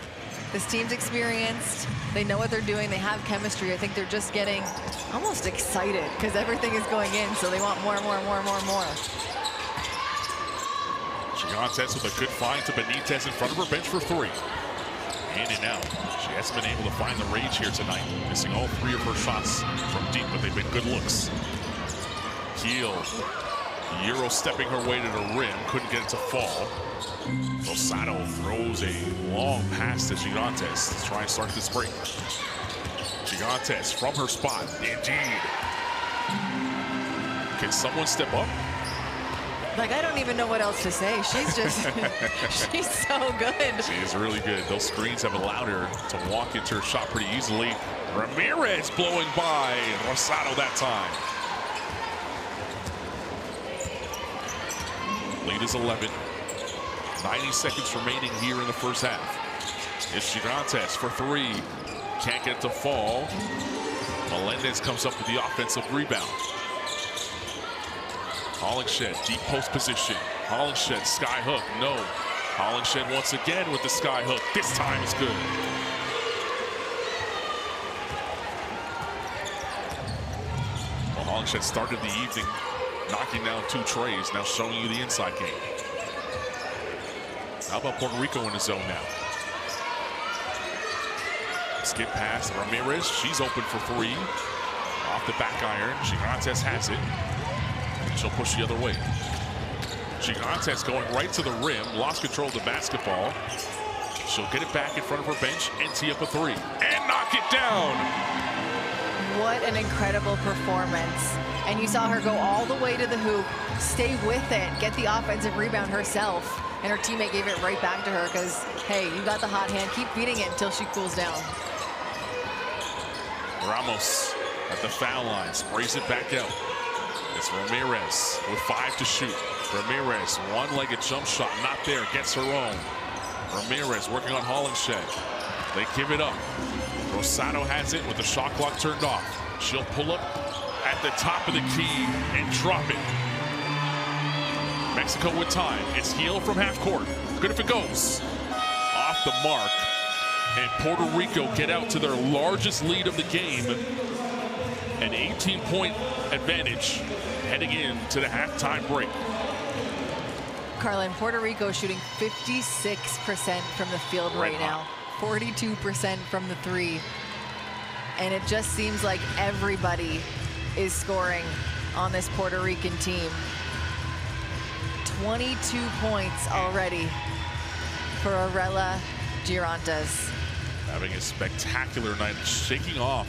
This team's experienced. They know what they're doing. They have chemistry. I think they're just getting almost excited because everything is going in, so they want more. Gigantes with a good find to Benitez in front of her bench for 3. In and out. She hasn't been able to find the range here tonight. Missing all 3 of her shots from deep, but they've been good looks. Heel. Euro stepping her way to the rim. Couldn't get it to fall. Rosado throws a long pass to Gigantes to try and start this break. Gigantes from her spot. Indeed. Can someone step up? Like, I don't even know what else to say. She's just, she's so good. She is really good. Those screens have allowed her to walk into her shot pretty easily. Ramirez blowing by Rosado that time. Lead is 11. 90 seconds remaining here in the first half. It's Gigantes for 3. Can't get it to fall. Melendez comes up with the offensive rebound. Hollingshed, deep post position. Hollingshed, sky hook, no. Hollingshed once again with the sky hook. This time is good. Well, Hollingshed started the evening knocking down 2 trays, now showing you the inside game. How about Puerto Rico in the zone now? Skip past Ramirez. She's open for 3. Off the back iron. Gigantes has it. She'll push the other way. Gigantes going right to the rim. Lost control of the basketball. She'll get it back in front of her bench and tee up a 3. And knock it down. What an incredible performance. And you saw her go all the way to the hoop, stay with it, get the offensive rebound herself. And her teammate gave it right back to her because, hey, you got the hot hand. Keep feeding it until she cools down. Ramos at the foul line, sprays it back out. It's Ramirez with 5 to shoot. Ramirez, one-legged jump shot, not there, gets her own. Ramirez working on Hollingshed. They give it up. Rosado has it with the shot clock turned off. She'll pull up at the top of the key and drop it. Mexico with time. It's Heel from half court. Good if it goes. Off the mark. And Puerto Rico get out to their largest lead of the game. An 18-point advantage heading into the halftime break. Carlin, Puerto Rico shooting 56% from the field right now. 42% from the 3. And it just seems like everybody is scoring on this Puerto Rican team. 22 points already for Arella Girantes. Having a spectacular night, shaking off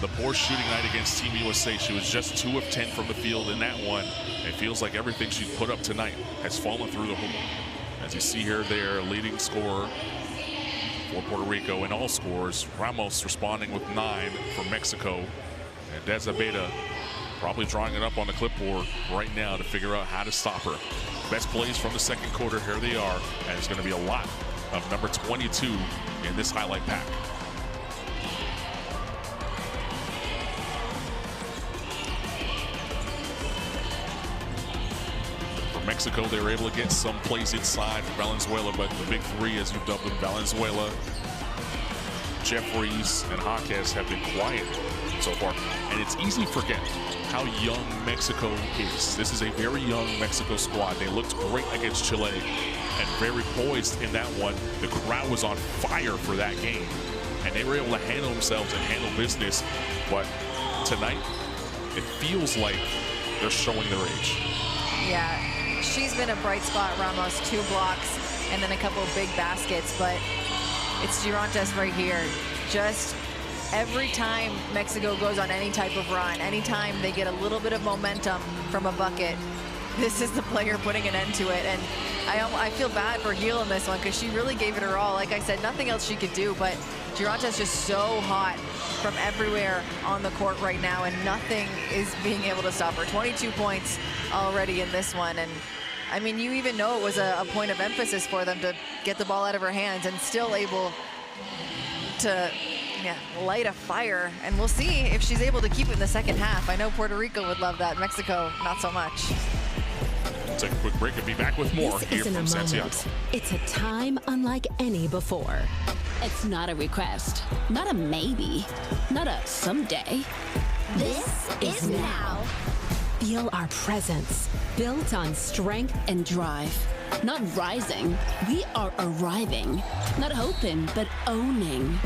the poor shooting night against Team USA. She was just 2 of 10 from the field in that one. It feels like everything she put up tonight has fallen through the hoop. As you see her there, leading scorer for Puerto Rico in all scores. Ramos responding with 9 for Mexico. And Deza Beta probably drawing it up on the clipboard right now to figure out how to stop her. Best plays from the second quarter, here they are. And it's going to be a lot of number 22 in this highlight pack. For Mexico, they were able to get some plays inside for Valenzuela, but the big 3, as you've dubbed them, Valenzuela, Jeffries, and Jaquez have been quiet so far. And it's easy to forget how young Mexico is. This is a very young Mexico squad. They looked great against Chile and very poised in that one. The crowd was on fire for that game, and they were able to handle themselves and handle business. But tonight, it feels like they're showing their age. Yeah, she's been a bright spot, Ramos. 2 blocks and then a couple of big baskets, but it's Girantes right here. Just every time Mexico goes on any type of run, anytime they get a little bit of momentum from a bucket, this is the player putting an end to it. And I feel bad for Heel in this one because she really gave it her all. Like I said, nothing else she could do, but Girantes just so hot from everywhere on the court right now, and nothing is being able to stop her. 22 points already in this one. And I mean, you even know it was a point of emphasis for them to get the ball out of her hands, and still able to light a fire. And we'll see if she's able to keep it in the second half. I know Puerto Rico would love that. Mexico, not so much. We'll take a quick break and be back with more here from Santiago. It's a time unlike any before. It's not a request, not a maybe, not a someday. This is now. Feel our presence, built on strength and drive. not rising. We are arriving. Not hoping, but owning.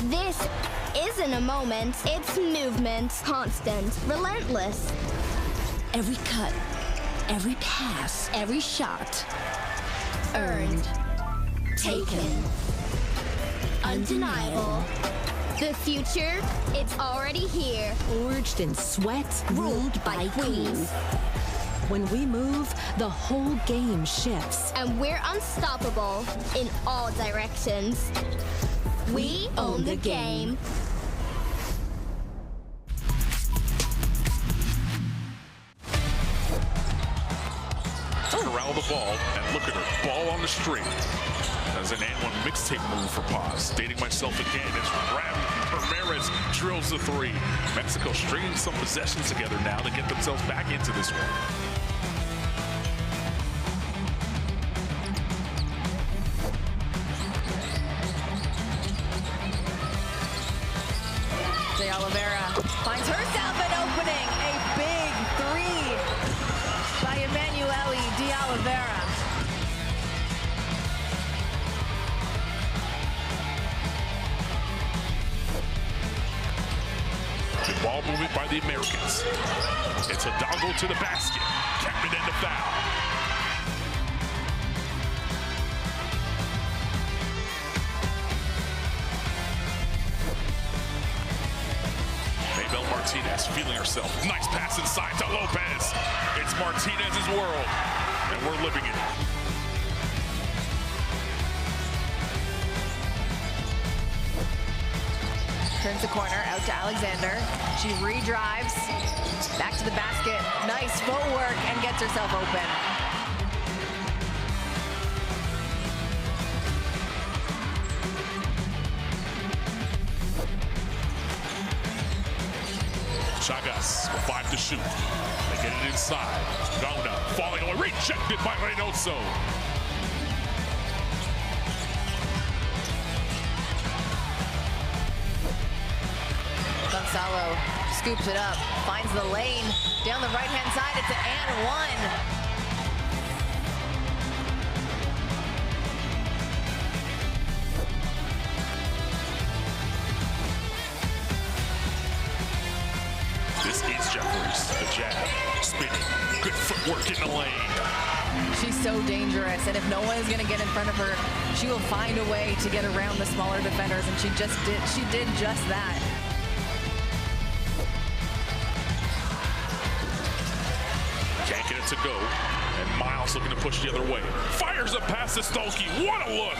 This isn't a moment, it's movement. Constant, relentless. Every cut, every pass, every shot. Earned. Taken. Undeniable. The future, it's already here. Forged in sweat, ruled by queens. When we move, the whole game shifts. And we're unstoppable in all directions. We own the game. Corral the ball, and look at her, ball on the string. As an and one mixtape move for Paz. Dating myself again as Ramirez drills the three. Mexico stringing some possessions together now to get themselves back into this one. De Oliveira finds herself an opening. A big three by Emanuele De Oliveira. Good ball movement by the Americans. It's Hidalgo to the basket. Kept it in the foul. Maybelle Martinez feeling herself. Nice pass inside to Lopez. It's Martinez's world, and we're living it. Turns the corner out to Alexander. She redrives back to the basket. Nice footwork and gets herself open. Chagas with 5 to shoot. They get it inside. Gauna falling away. Rejected by Reynoso. Gonzalo scoops it up, finds the lane. Down the right-hand side, it's an and one. This is Jeffries, the jab, spinning, good footwork in the lane. She's so dangerous, and if no one is going to get in front of her, she will find a way to get around the smaller defenders, and she did just that. Can't get it to go, and Miles looking to push the other way. Fires a pass to Stolke, what a look!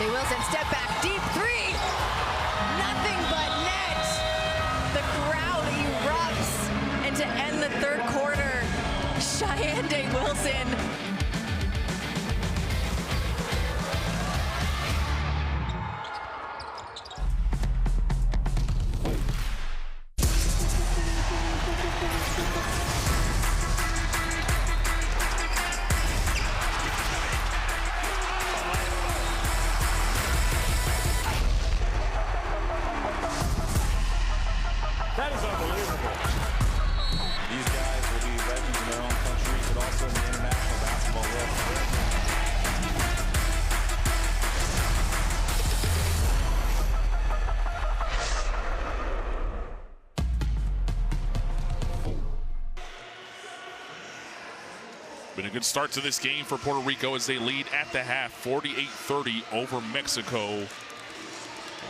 Wilson, step back, deep three. Nothing but net. The crowd erupts. And to end the third quarter, Cheyenne Day Wilson. That is unbelievable. These guys will be legends in their own country, but also in the international basketball world. Been a good start to this game for Puerto Rico as they lead at the half, 48-30 over Mexico.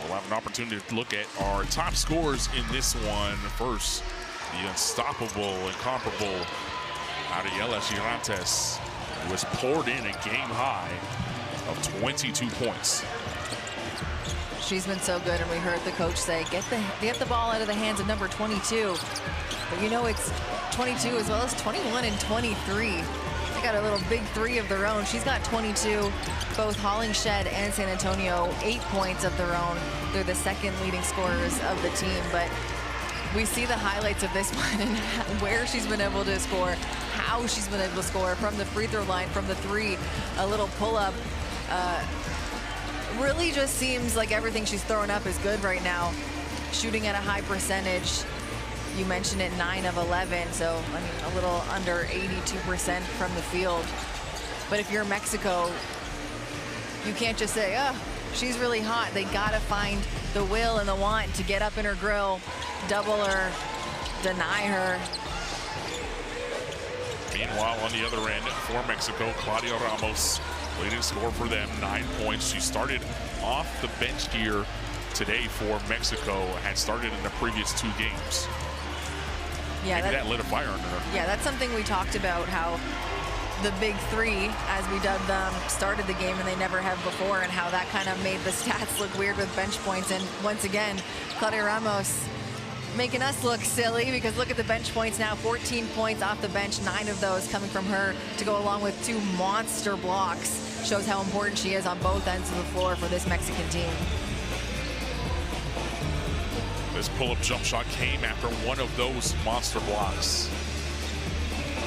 We'll have an opportunity to look at our top scorers in this one. First, the unstoppable, incomparable Ariela Girantes was poured in a game high of 22 points. She's been so good, and we heard the coach say, get the ball out of the hands of number 22. But you know, it's 22 as well as 21 and 23. They got a little big three of their own. She's got 22. Both Hollingshed and San Antonio, 8 points of their own. They're the second leading scorers of the team, but we see the highlights of this one and where she's been able to score, how she's been able to score from the free throw line, from the three, a little pull-up. Really just seems like everything she's throwing up is good right now. Shooting at a high percentage. You mentioned it, 9 of 11, so I mean a little under 82% from the field. But if you're Mexico, you can't just say, oh, she's really hot. They gotta find the will and the want to get up in her grill, double her, deny her. Meanwhile, on the other end for Mexico, Claudia Ramos, leading scorer for them, 9 points. She started off the bench here today for Mexico, had started in the previous 2 games. Yeah, maybe that lit a fire under her. Yeah, that's something we talked about, how the big 3, as we dubbed them, started the game and they never have before, and how that kind of made the stats look weird with bench points. And once again, Claudia Ramos making us look silly, because look at the bench points now, 14 points off the bench, 9 of those coming from her to go along with 2 monster blocks. Shows how important she is on both ends of the floor for this Mexican team. This pull-up jump shot came after one of those monster blocks.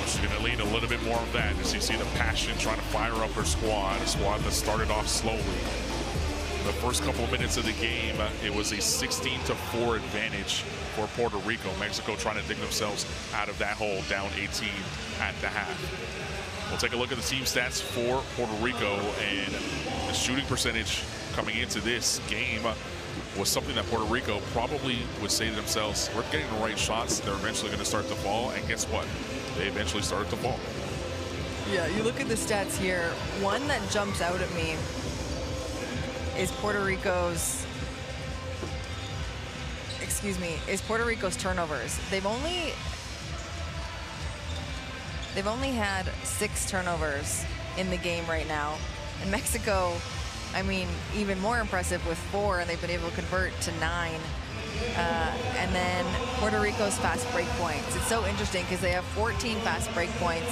She's going to lean a little bit more of that as you see the passion trying to fire up her squad, a squad that started off slowly. The first couple of minutes of the game, it was a 16-4 advantage for Puerto Rico. Mexico trying to dig themselves out of that hole, down 18 at the half. We'll take a look at the team stats for Puerto Rico, and the shooting percentage coming into this game was something that Puerto Rico probably would say to themselves, we're getting the right shots, they're eventually going to start to fall, and guess what? They eventually started to fall. Yeah, you look at the stats here, one that jumps out at me is Puerto Rico's turnovers. They've only had 6 turnovers in the game right now. And Mexico, I mean, even more impressive with 4, and they've been able to convert to 9. And then Puerto Rico's fast break points. It's so interesting because they have 14 fast break points,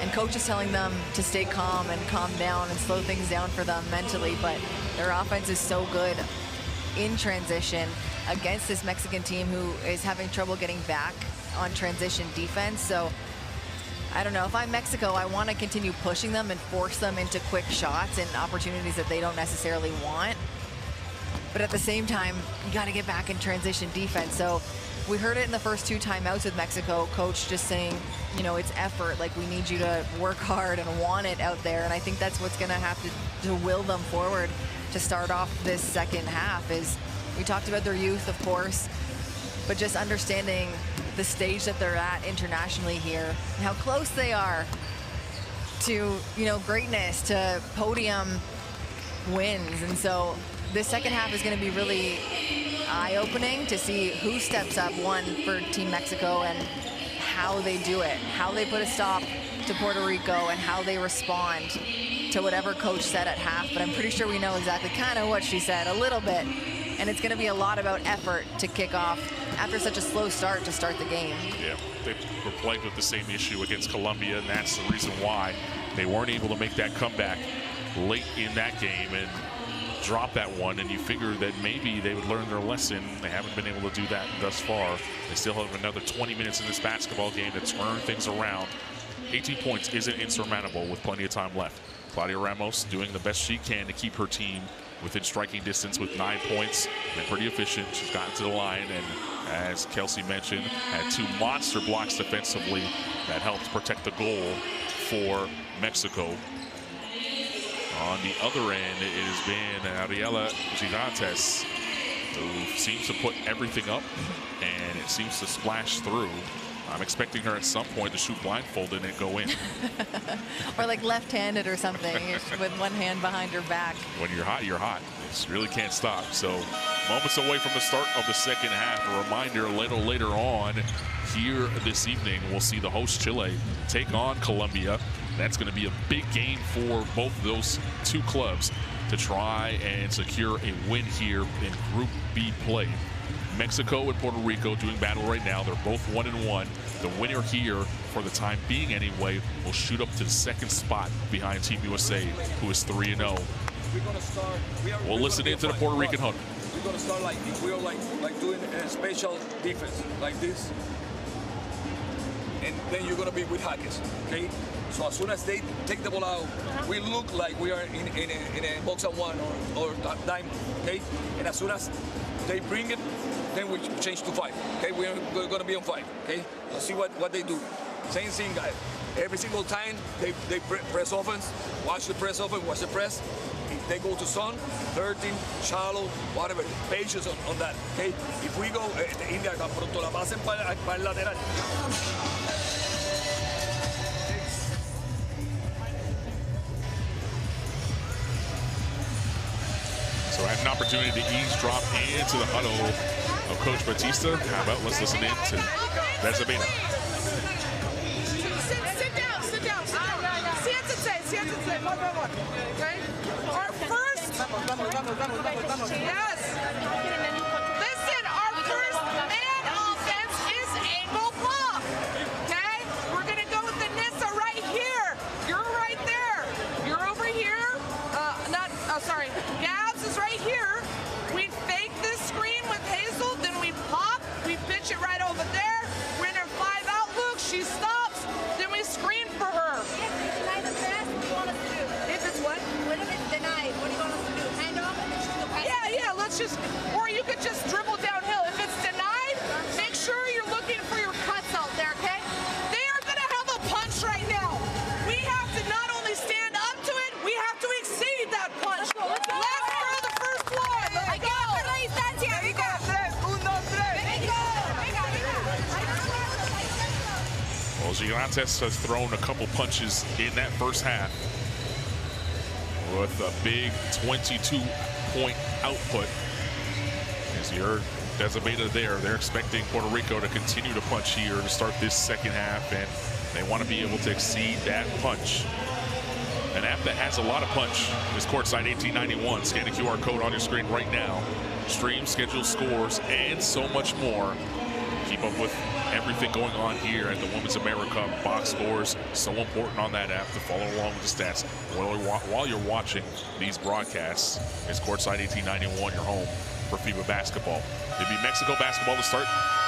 and coach is telling them to stay calm and calm down and slow things down for them mentally, but their offense is so good in transition against this Mexican team who is having trouble getting back on transition defense. So I don't know, if I'm Mexico, I want to continue pushing them and force them into quick shots and opportunities that they don't necessarily want. But at the same time, you got to get back in transition defense. So we heard it in the first 2 timeouts with Mexico, coach just saying, you know, it's effort. Like, we need you to work hard and want it out there. And I think that's what's going to have to will them forward to start off this second half. Is we talked about their youth, of course, but just understanding the stage that they're at internationally here and how close they are to, you know, greatness, to podium wins. And so this second half is going to be really eye-opening to see who steps up, one, for Team Mexico, and how they do it, how they put a stop to Puerto Rico, and how they respond to whatever coach said at half. But I'm pretty sure we know exactly kind of what she said, a little bit. And it's going to be a lot about effort to kick off after such a slow start to start the game. Yeah, they were plagued with the same issue against Colombia, and that's the reason why they weren't able to make that comeback late in that game and drop that one. And you figure that maybe they would learn their lesson. They haven't been able to do that thus far. They still have another 20 minutes in this basketball game to turn things around. 18 points isn't insurmountable with plenty of time left. Claudia Ramos doing the best she can to keep her team within striking distance with 9 points. Been pretty efficient. She's gotten to the line, and as Kelsey mentioned, had 2 monster blocks defensively that helped protect the goal for Mexico. On the other end, it has been Ariela Gigantes, who seems to put everything up, and it seems to splash through. I'm expecting her at some point to shoot blindfolded and go in. Or like left-handed or something, with one hand behind her back. When you're hot, you're hot. You really can't stop. So moments away from the start of the second half. A reminder, a little later on here this evening, we'll see the host Chile take on Colombia. That's going to be a big game for both of those 2 clubs to try and secure a win here in Group B play. Mexico and Puerto Rico doing battle right now. They're both 1-1. The winner here, for the time being anyway, will shoot up to the 2nd spot behind Team USA, who is 3-0. We'll listen in to the Puerto Rican huddle. we're gonna start like we're like doing a special defense like this, and then you're gonna be with Jaques, okay? So as soon as they take the ball out, we look like we are in a box and one or diamond, okay? And as soon as they bring it, then we change to 5, okay? We're gonna be on 5, okay? Let's see what they do. Same thing, guys. Every single time they press offense, watch the press offense, watch the press. If they go to zone, 13, shallow, whatever, patience on that, okay? If we go, India, tan pronto la pasen para el lateral. So I had an opportunity to eavesdrop into the huddle of Coach Batista. How about let's listen in to Bezabena. Sit down. Siéntense, por favor. Okay? Our first, yes. Listen, our first man offense is angle block. Okay? We're gonna go with the Nissa right here. You're right there. You're over here. Sorry. Gabs is right here. We fake this screen with Hazel, then we pop. We pitch it right over there. We're in her 5 out look. She stops. Then we screen for her. If it's denied the pass, what do you want us to do? If it's what? What if it's denied? What do you want us to do? Hand off and then just go pass? Yeah, let's just, or you could just dribble downhill. If it's denied, make sure you're looking for your cuts out there, okay? They are going to have a punch right now. We have to not only stand up to it, we have to exceed that punch. Let's throw the first one. Let's go. There you go. Well, Gigantes has thrown a couple punches in that first half with a big 22-point output. As you heard Bezabena there, they're expecting Puerto Rico to continue to punch here to start this second half, and they want to be able to exceed that punch. An app that has a lot of punch is Courtside 1891. Scan the QR code on your screen right now. Stream, schedule, scores, and so much more. Keep up with everything going on here at the Women's AmeriCup. Box scores, so important on that app to follow along with the stats while you're watching these broadcasts. It's Courtside 1891, your home for FIBA basketball. It'll be Mexico basketball to start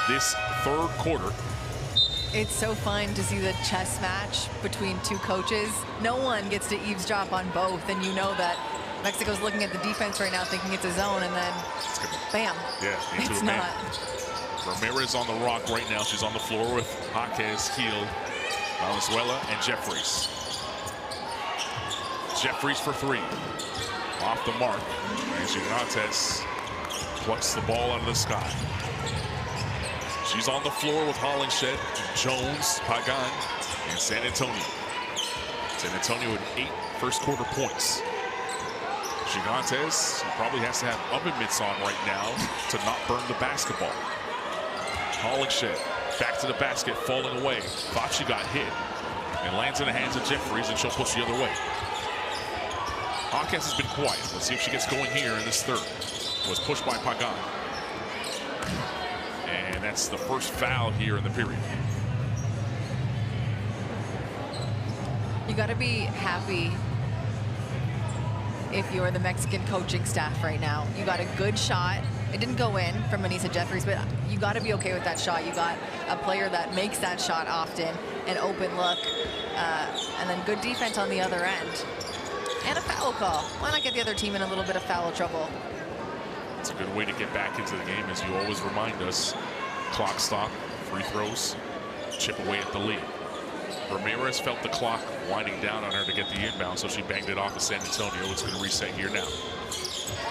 this third quarter. It's so fun to see the chess match between two coaches. No one gets to eavesdrop on both, and you know that Mexico's looking at the defense right now thinking it's a zone, and then bam. Yeah, into it's a man. not. Ramirez on the rock right now. She's on the floor with Jaques, Heel, Valenzuela, and Jeffries. Jeffries for 3. Off the mark. And Gigantes plucks the ball out of the sky. She's on the floor with Hollingshed, Jones, Pagan, and San Antonio. San Antonio with 8 first quarter points. Gigantes probably has to have oven mitts on right now to not burn the basketball. Hollingshed back to the basket, falling away. Thought she got hit and lands in the hands of Jeffries, and she'll push the other way. Jaques has been quiet. Let's see if she gets going here in this third. Was pushed by Pagan. And that's the first foul here in the period. You got to be happy if you're the Mexican coaching staff right now. You got a good shot. It didn't go in from Anissa Jeffries, but you got to be okay with that shot. You got a player that makes that shot often, an open look, and then good defense on the other end. And a foul call. Why not get the other team in a little bit of foul trouble? It's a good way to get back into the game, as you always remind us. Clock stop, free throws, chip away at the lead. Ramirez felt the clock winding down on her to get the inbound, so she banged it off of San Antonio. It's going to reset here now.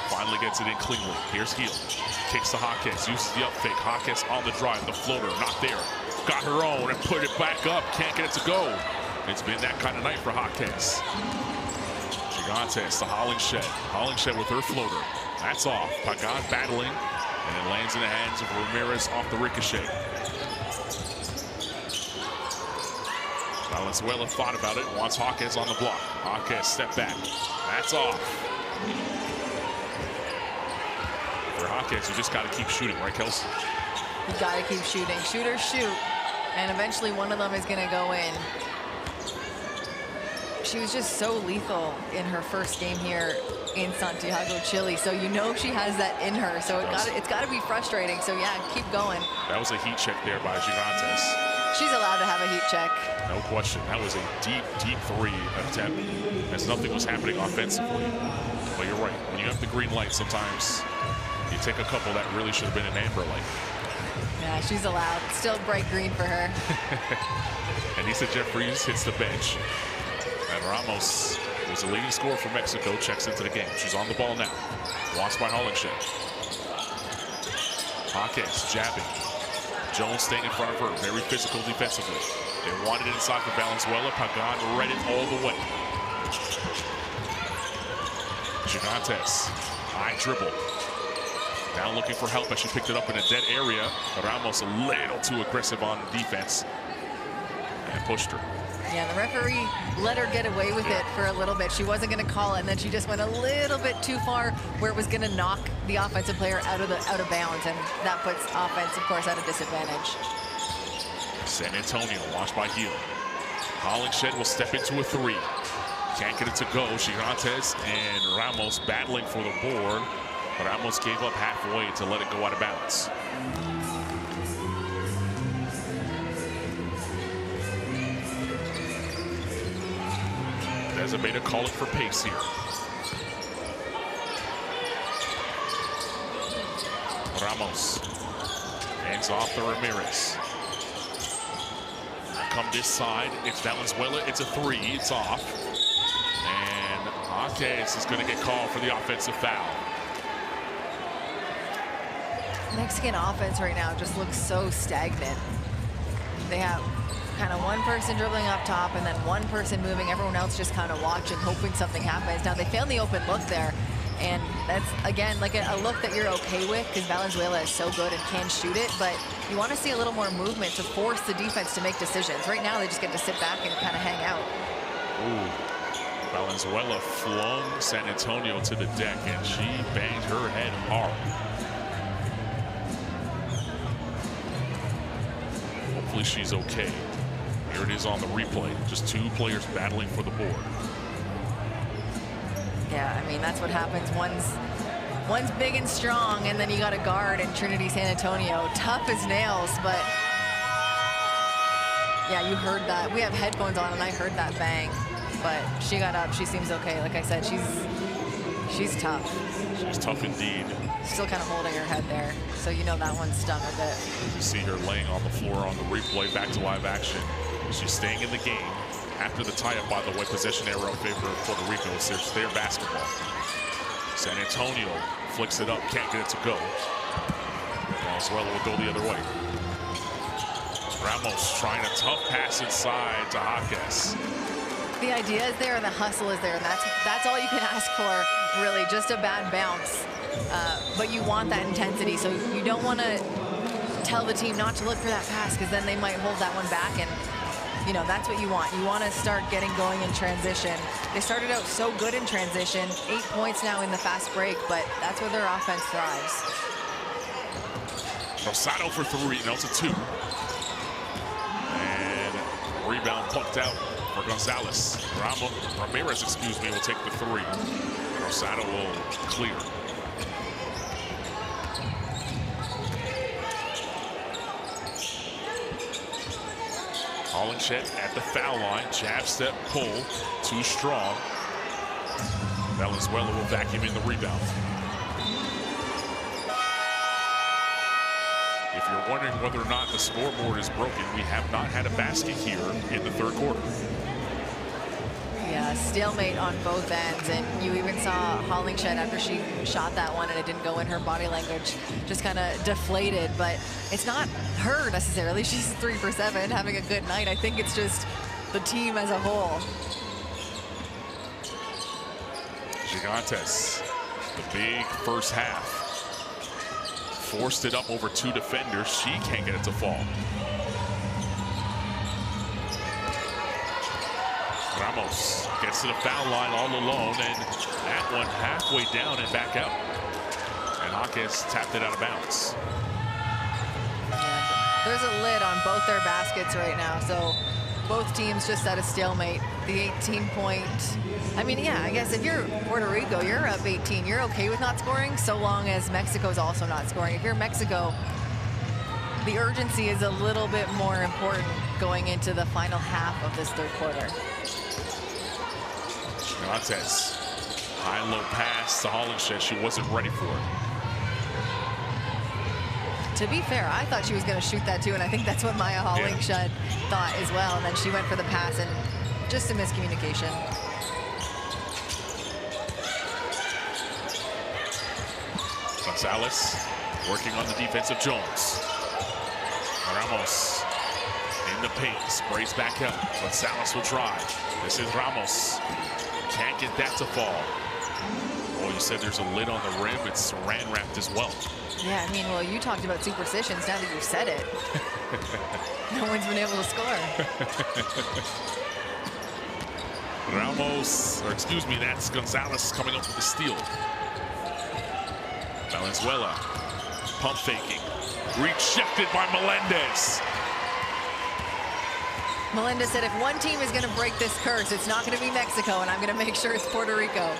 Finally gets it in cleanly. Here's Heel. Kicks to Jaques. Uses the up fake. Jaques on the drive. The floater not there. Got her own and put it back up. Can't get it to go. It's been that kind of night for Jaques. Gigantes to Hollingshed. Hollingshed with her floater. That's off. Pagan battling. And it lands in the hands of Ramirez off the ricochet. Valenzuela thought about it. Wants Jaques on the block. Jaques step back. That's off. For Jaques, you just got to keep shooting, right, Kelsey? You got to keep shooting. Shoot or shoot. And eventually one of them is going to go in. she was just so lethal in her first game here in Santiago, Chile. So you know she has that in her. So it's got to be frustrating. So yeah, keep going. That was a heat check there by Gigantes. She's allowed to have a heat check. No question. That was a deep, deep 3 attempt as nothing was happening offensively. But you're right. When you have the green light, sometimes you take a couple that really should have been an amber light. Yeah, she's allowed. Still bright green for her. Anissa Jeffries hits the bench. And Ramos, who's the leading scorer for Mexico, checks into the game. She's on the ball now. Watched by Hollingshead. Jaquez jabbing. Jones staying in front of her. Very physical defensively. They wanted it inside for Valenzuela. Pagan read it all the way. Gigantes. High dribble. Now looking for help as she picked it up in a dead area. Ramos a little too aggressive on defense and pushed her. Yeah, the referee let her get away with it for a little bit. She wasn't going to call it, and then she just went a little bit too far where it was going to knock the offensive player out of bounds, and that puts offense, of course, at a disadvantage. San Antonio watched by Heal. Hollingshead will step into a 3. Can't get it to go. Gigantes and Ramos battling for the board. But Ramos gave up halfway to let it go out of bounds. Desabeta calling for pace here. Ramos hands off to Ramirez. Come this side, it's Valenzuela, it's a 3, it's off. And Jaquez is going to get called for the offensive foul. Mexican offense right now just looks so stagnant. They have kind of one person dribbling up top and then one person moving, everyone else just kind of watching, hoping something happens. Now they found the open look there, and that's again like a look that you're okay with because Valenzuela is so good and can shoot it, but you want to see a little more movement to force the defense to make decisions. Right now they just get to sit back and kind of hang out. Ooh. Valenzuela flung San Antonio to the deck and she banged her head hard. Hopefully she's okay. Here it is on the replay. Just 2 players battling for the board. Yeah, I mean, that's what happens. One's big and strong, and then you got a guard in Trinity San Antonio. Tough as nails, but yeah, you heard that. We have headphones on, and I heard that bang. But she got up. She seems okay. Like I said, she's tough. She's tough indeed. Still kind of holding her head there, so you know that one stung a bit. You see her laying on the floor on the replay, back to live action. She's staying in the game after the tie-up, by the way. Possession error in favor of Puerto Rico. It's their basketball. San Antonio flicks it up, can't get it to go. Valenzuela will go the other way. Ramos trying a tough pass inside to Jaquez. The idea is there and the hustle is there, and that's all you can ask for, really, just a bad bounce. But you want that intensity, so you don't want to tell the team not to look for that pass because then they might hold that one back, and you know that's what you want. You want to start getting going in transition. They started out so good in transition, 8 points now in the fast break, but that's where their offense thrives. Rosado for 3, no, it's a 2. And rebound plucked out for Gonzalez. Ramirez, excuse me, will take the 3. Rosado will clear. Hollingshead at the foul line, jab step pull, too strong. Valenzuela will vacuum in the rebound. If you're wondering whether or not the scoreboard is broken, we have not had a basket here in the 3rd quarter. Yeah, stalemate on both ends, and you even saw Hollingshead after she shot that one and it didn't go in, her body language just kind of deflated, but it's not her necessarily. She's 3 for 7, having a good night. I think it's just the team as a whole. Gigantes, the big first half. Forced it up over 2 defenders. She can't get it to fall. Ramos gets to the foul line all alone, and that one halfway down and back out. And Jaquez tapped it out of bounds. Yeah, there's a lid on both their baskets right now, so both teams just at a stalemate. The 18-point, I mean, yeah, I guess if you're Puerto Rico, you're up 18. You're okay with not scoring so long as Mexico's also not scoring. If you're Mexico, the urgency is a little bit more important going into the final half of this third quarter. Montez, high-low pass to Hollingshed. She wasn't ready for it. To be fair, I thought she was going to shoot that too, and I think that's what Maya Hollingshed thought as well. And then she went for the pass, and just a miscommunication. Gonzalez working on the defensive Jones. Ramos in the paint, sprays back out. Gonzalez will try. This is Ramos. Can't get that to fall. Oh, you said there's a lid on the rim. It's saran wrapped as well. Yeah, I mean, well, you talked about superstitions. Now that you said it, no one's been able to score. Ramos, or excuse me, that's Gonzalez coming up with the steal. Valenzuela, pump faking, rejected by Melendez. Melendez said, if one team is going to break this curse, it's not going to be Mexico, and I'm going to make sure it's Puerto Rico.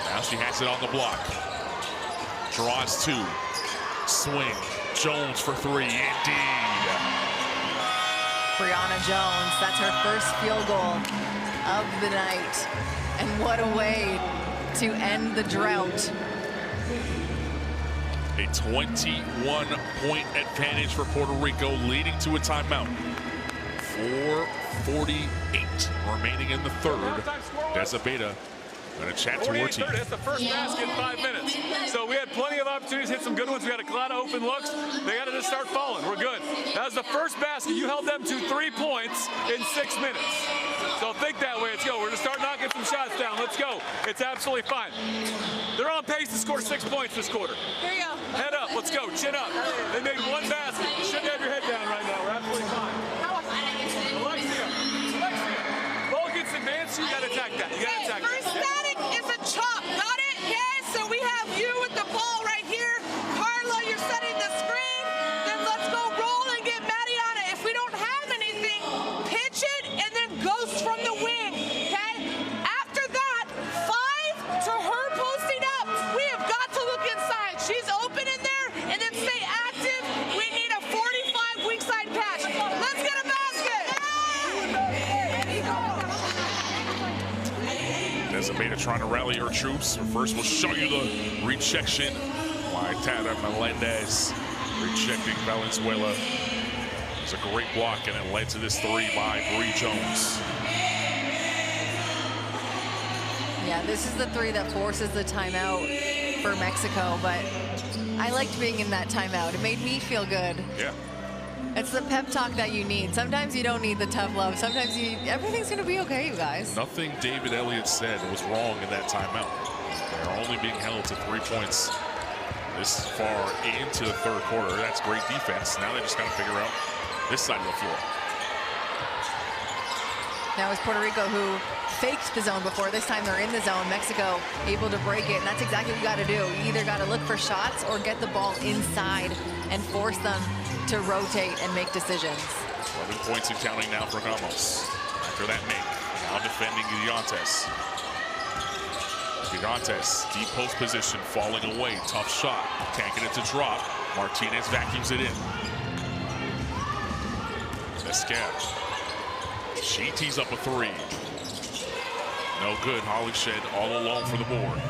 Now she has it on the block. Draws two. Swing. Jones for three. Indeed. Brianna Jones, that's her first field goal of the night. And what a way to end the drought. A 21-point advantage for Puerto Rico, leading to a timeout. 4:48 remaining in the third. Desabeta going to chat to Ortiz. It's the first basket in 5 minutes. So we had plenty of opportunities, hit some good ones. We had a lot of open looks. They got to just start falling. We're good. That was the first basket. You held them to 3 points in 6 minutes. So think that way. Let's go. We're going to start knocking some shots down. Let's go. It's absolutely fine. They're on pace to score 6 points this quarter. Here you go. Head up. Let's go. Chin up. They made one basket. You shouldn't have your head down right now. We're absolutely fine. Alexia. Ball gets advanced. You got to attack that. You got to attack that. First static is a chop. Got it? Yeah. So we have you with the ball right here. Carla, you're setting the screen. Then let's go roll and get Maddie on it. If we don't have anything, pitch it and then ghost from the wing. Okay? After that, 5 to her posting up. We have got to look inside. She's open in there and then stay active. We need a 45 weak side catch. Let's get a basket. Desabeta trying to rally her troops. First, we'll show you the rejection by Tata Melendez. Rejecting Valenzuela. It's a great block, and it led to this three by Bree Jones. Yeah, this is the three that forces the timeout for Mexico, but I liked being in that timeout. It made me feel good. Yeah. It's the pep talk that you need. Sometimes you don't need the tough love. Sometimes everything's going to be okay, you guys. Nothing David Elliott said was wrong in that timeout. They're only being held to 3 points this far into the third quarter. That's great defense. Now they just got to figure out this side of the floor. Now it's Puerto Rico who faked the zone before. This time they're in the zone. Mexico able to break it, and that's exactly what you got to do. You either got to look for shots or get the ball inside and force them to rotate and make decisions. 11 points and counting now for Ramos. After that make, now defending Gigantes. Gigantes, deep post position, falling away. Tough shot. Can't get it to drop. Martinez vacuums it in. Escap. She tees up a three. No good. Hollingshed all alone for the board.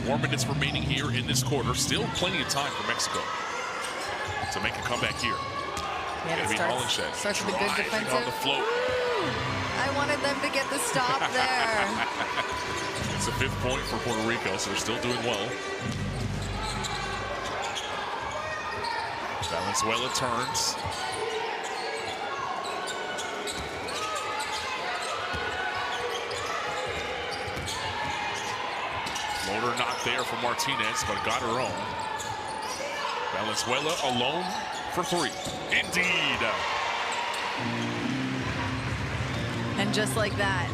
4 minutes remaining here in this quarter. Still plenty of time for Mexico to make a comeback here. Yeah, it starts with a good defensive. On the float. I wanted them to get the stop there. It's a 5th point for Puerto Rico, so they're still doing well. Valenzuela turns. Floater not there for Martinez, but got her own. Valenzuela alone for 3. Indeed. And just like that,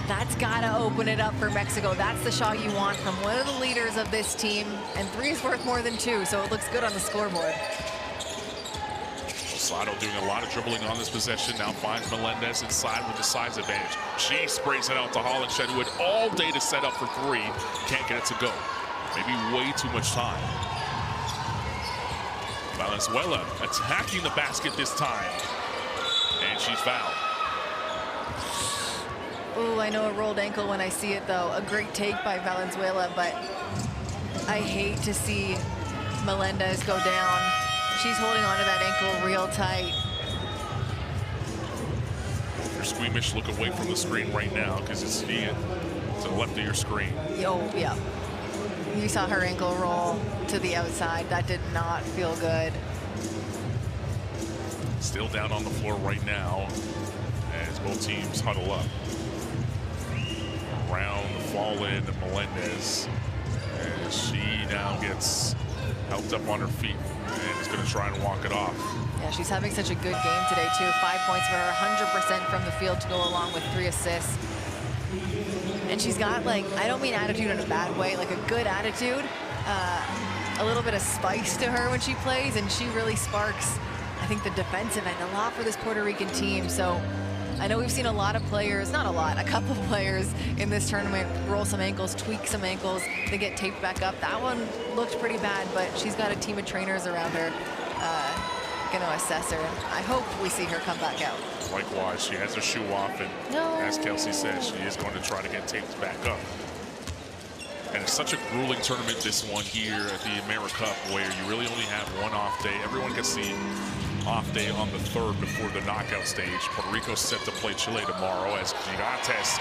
that's got to open it up for Mexico. That's the shot you want from one of the leaders of this team. And 3 is worth more than 2, so it looks good on the scoreboard. Sato doing a lot of dribbling on this possession. Now finds Melendez inside with the size advantage. She sprays it out to Hollingshead, who had all day to set up for three. Can't get it to go. Maybe way too much time. Valenzuela attacking the basket this time. And she's fouled. Ooh, I know a rolled ankle when I see it, though. A great take by Valenzuela, but I hate to see Melendez go down. She's holding onto that ankle real tight. If you're squeamish, look away from the screen right now, because it's to the left of your screen. Oh, yeah. You saw her ankle roll to the outside. That did not feel good. Still down on the floor right now as both teams huddle up. Around the fall in to Melendez as she now gets helped up on her feet and is going to try and walk it off. Yeah, she's having such a good game today, too. 5 points for her, 100% from the field to go along with 3 assists. And she's got, like, I don't mean attitude in a bad way, like a good attitude, a little bit of spice to her when she plays, and she really sparks, I think, the defensive end a lot for this Puerto Rican team. So I know we've seen a lot of players, not a lot, a couple players in this tournament roll some ankles, tweak some ankles, they get taped back up. That one looked pretty bad, but she's got a team of trainers around her going to assess her. I hope we see her come back out. Likewise, she has her shoe off, and as Kelsey said, she is going to try to get taped back up. And it's such a grueling tournament, this one here at the AmeriCup, where you really only have one off day. Everyone gets the off day on the 3rd before the knockout stage. Puerto Rico's set to play Chile tomorrow as Gigantes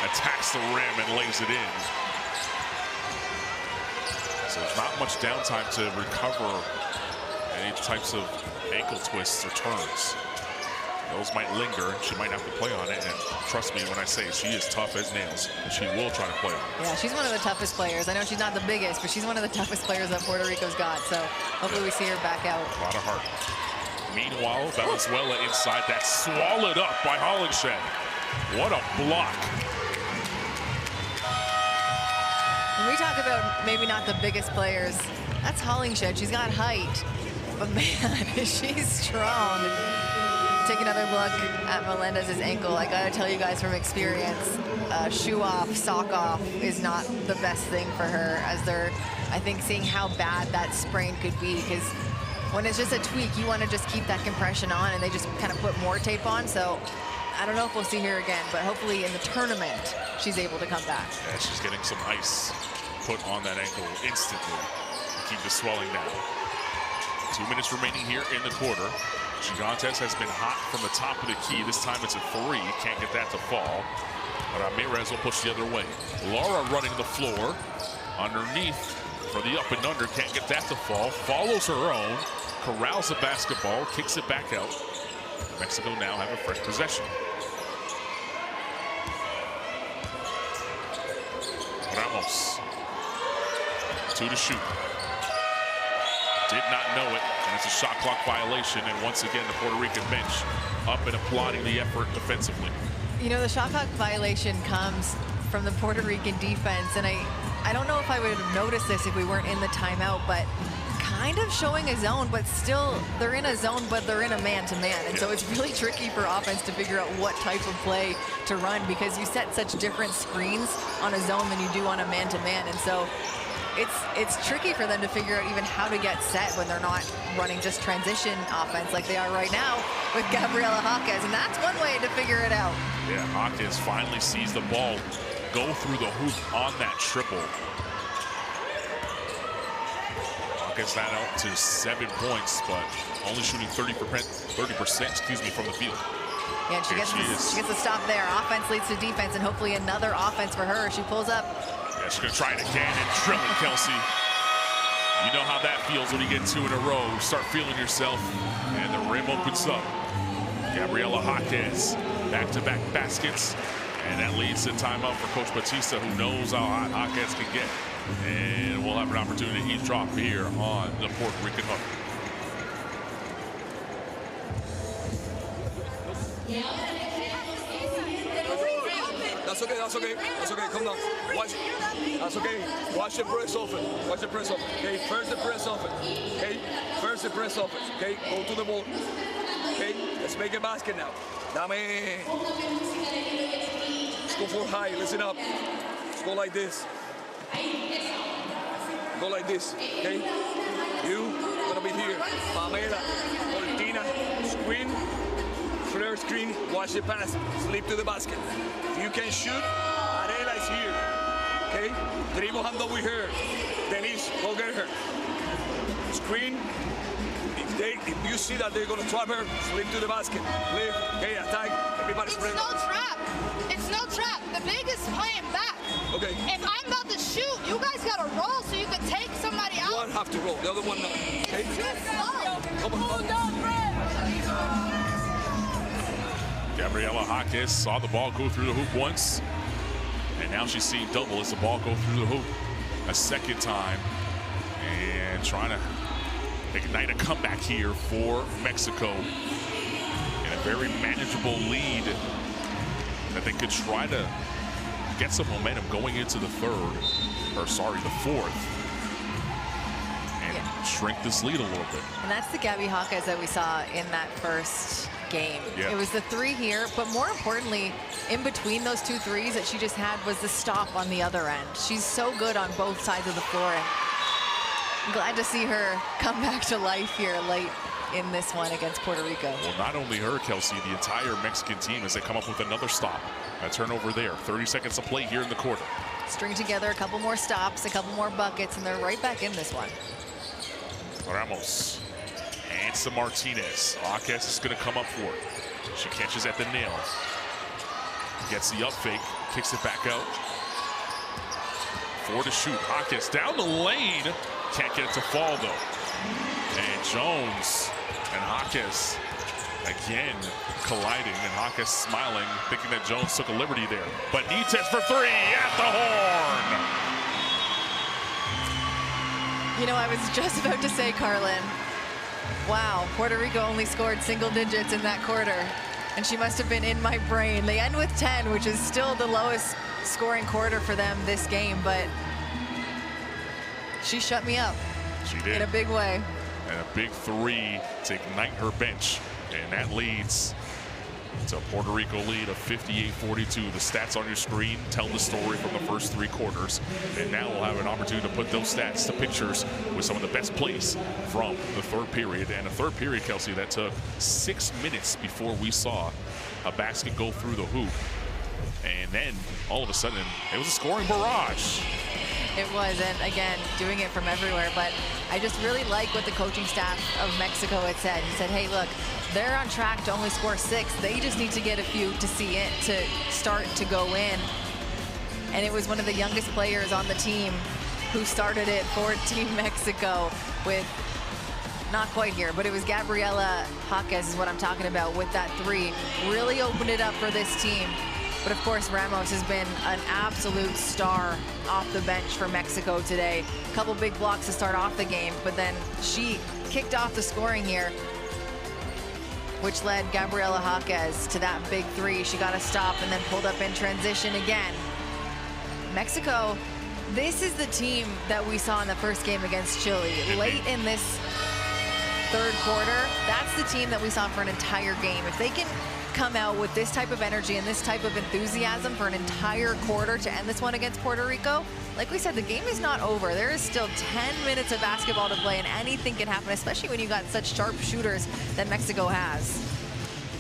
attacks the rim and lays it in. So there's not much downtime to recover any types of ankle twists or turns. Those might linger. She might have to play on it. And trust me when I say she is tough as nails. And she will try to play on it. Yeah, she's one of the toughest players. I know she's not the biggest, but she's one of the toughest players that Puerto Rico's got. So hopefully we see her back out. A lot of heart. Meanwhile, Valenzuela inside. That's swallowed up by Hollingshead. What a block. When we talk about maybe not the biggest players, that's Hollingshead. She's got height. But man, she's strong. Take another look at Melendez's ankle. I gotta tell you guys from experience, shoe off, sock off is not the best thing for her, as they're, I think, seeing how bad that sprain could be, because when it's just a tweak, you want to just keep that compression on, and they just kind of put more tape on. So I don't know if we'll see her again, but hopefully in the tournament, she's able to come back. Yeah, she's getting some ice put on that ankle instantly to keep the swelling down. 2 minutes remaining here in the quarter. Gigantes has been hot from the top of the key. This time it's a 3. Can't get that to fall. But Ramirez will push the other way. Laura running the floor. Underneath for the up and under. Can't get that to fall. Follows her own. Corrals the basketball. Kicks it back out. Mexico now have a fresh possession. Ramos. 2 to shoot. Did not know it, and it's a shot clock violation. And once again, the Puerto Rican bench up and applauding the effort defensively. You know, the shot clock violation comes from the Puerto Rican defense, and I don't know if I would have noticed this if we weren't in the timeout, but kind of showing a zone, but still they're in a zone, but they're in a man-to-man. And so it's really tricky for offense to figure out what type of play to run, because you set such different screens on a zone than you do on a man-to-man. And so it's tricky for them to figure out even how to get set when they're not running just transition offense like they are right now with Gabriela Jaquez, and that's one way to figure it out. Yeah, Jaquez finally sees the ball go through the hoop on that triple. Jaquez that out to 7 points, but only shooting 30%, excuse me, from the field. Yeah, and she gets the stop there. Offense leads to defense, and hopefully another offense for her. She pulls up. Yeah, she's gonna try it again and drill it, Kelsey. You know how that feels when you get 2 in a row. You start feeling yourself, and the rim opens up. Gabriela Jaquez, back-to-back baskets, and that leads to timeout for Coach Batista, who knows how hot Jaquez can get. And we'll have an opportunity to drop here on the Puerto Rican hook. That's okay, that's okay, that's okay, come down. Watch it. That's okay. Watch the press open. Watch the press open. Okay, first the press open. Okay, first the press open. Okay, go to the ball. make a basket now. Dame. Let's go for high. Listen up. Let's go like this. Go like this, okay? You gonna be here. Pamela, Cortina, screen, flare screen, watch the pass, slip to the basket. If you can shoot, Arela is here, okay? Dribble hand over her. Denise, go get her. Screen. If you see that they're gonna trap her, slip to the basket. Live, okay, attack. Everybody spread. It's no trap. It's no trap. The big is playing back. Okay. If I'm about to shoot, you guys gotta roll so you can take somebody out. One have to roll, the other one not. Okay? It's too slow. Come on. Gabriela Jaquez saw the ball go through the hoop once, and now she's seeing double as the ball go through the hoop a second time, and trying to ignite a comeback here for Mexico in a very manageable lead that they could try to get some momentum going into the the fourth, and shrink this lead a little bit. And that's the Gabby Jaquez that we saw in that first game. It was the three here, but more importantly, in between those two threes that she just had was the stop on the other end. She's so good on both sides of the floor, and I'm glad to see her come back to life here late in this one against Puerto Rico. Well, not only her, Kelsey, the entire Mexican team as they come up with another stop. A turnover there. 30 seconds to play here in the quarter. String together a couple more stops, a couple more buckets, and they're right back in this one. Ramos hands to Martinez. Jaquez is going to come up for it. She catches at the nail. Gets the up fake, kicks it back out. 4 to shoot. Jaquez down the lane. Can't get it to fall, though. And Jones and Jaquez again colliding, and Jaquez smiling, thinking that Jones took a liberty there. But Benitez for 3 at the horn. You know, I was just about to say, Carlin, wow, Puerto Rico only scored single digits in that quarter, and she must have been in my brain. They end with 10, which is still the lowest scoring quarter for them this game, but she shut me up. She did. In a big way. And a big 3 to ignite her bench. And that leads to a Puerto Rico lead of 58-42. The stats on your screen tell the story from the first 3 quarters. And now we'll have an opportunity to put those stats to pictures with some of the best plays from the third period. And a third period, Kelsey, that took 6 minutes before we saw a basket go through the hoop. And then all of a sudden, it was a scoring barrage. It was, and again, doing it from everywhere. But I just really like what the coaching staff of Mexico had said. He said, hey, look, they're on track to only score 6. They just need to get a few to see it, to start to go in. And it was one of the youngest players on the team who started it for Team Mexico with, not quite here, but it was Gabriela Jaquez is what I'm talking about with that 3. Really opened it up for this team. But of course, Ramos has been an absolute star off the bench for Mexico today. A couple big blocks to start off the game, but then she kicked off the scoring here, which led Gabriela Jaquez to that big 3. She got a stop and then pulled up in transition again. Mexico, this is the team that we saw in the first game against Chile. Late in this third quarter, that's the team that we saw for an entire game. If they can come out with this type of energy and this type of enthusiasm for an entire quarter to end this one against Puerto Rico, like we said, the game is not over. There is still 10 minutes of basketball to play, and anything can happen, especially when you got such sharp shooters that Mexico has.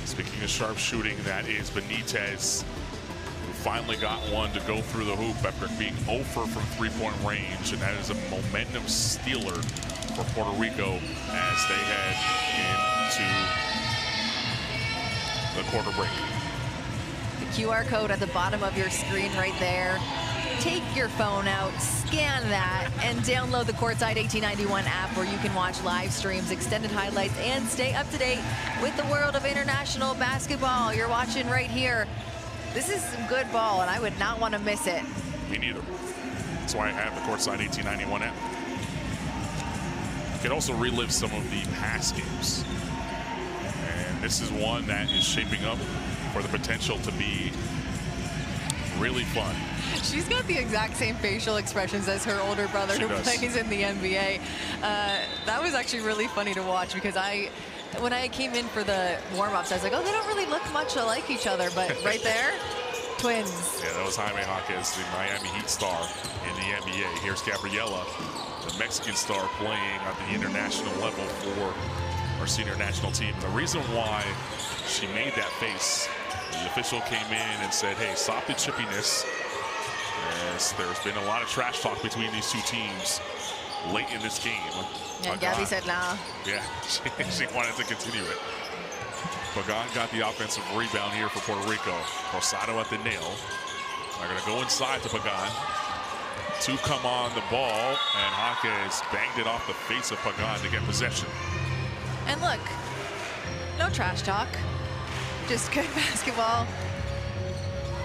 Speaking of sharp shooting, that is Benitez, who finally got one to go through the hoop after being 0 from three-point range, and that is a momentum stealer for Puerto Rico as they head into the quarter break. The QR code at the bottom of your screen right there. Take your phone out, scan that, and download the Courtside 1891 app where you can watch live streams, extended highlights, and stay up to date with the world of international basketball. You're watching right here. This is some good ball, and I would not want to miss it. Me neither. That's why I have the Courtside 1891 app. You can also relive some of the past games. And this is one that is shaping up for the potential to be really fun. She's got the exact same facial expressions as her older brother who plays in the NBA. That was actually really funny to watch because I when I came in for the warm-ups, I was like, oh, they don't really look much alike each other, but right there, twins. Yeah, that was Jaime Jaquez, the Miami Heat star in the NBA. Here's Gabriela, the Mexican star playing at the international level for our senior national team. And the reason why she made that face, the official came in and said, hey, stop the chippiness. As there's been a lot of trash talk between these two teams late in this game. And Gabby said, nah. Yeah, she wanted to continue it. Pagan got the offensive rebound here for Puerto Rico. Rosado at the nail. They're going to go inside to Pagan. Two come on the ball, and Jaquez banged it off the face of Pagan to get possession. And look, no trash talk. Just good basketball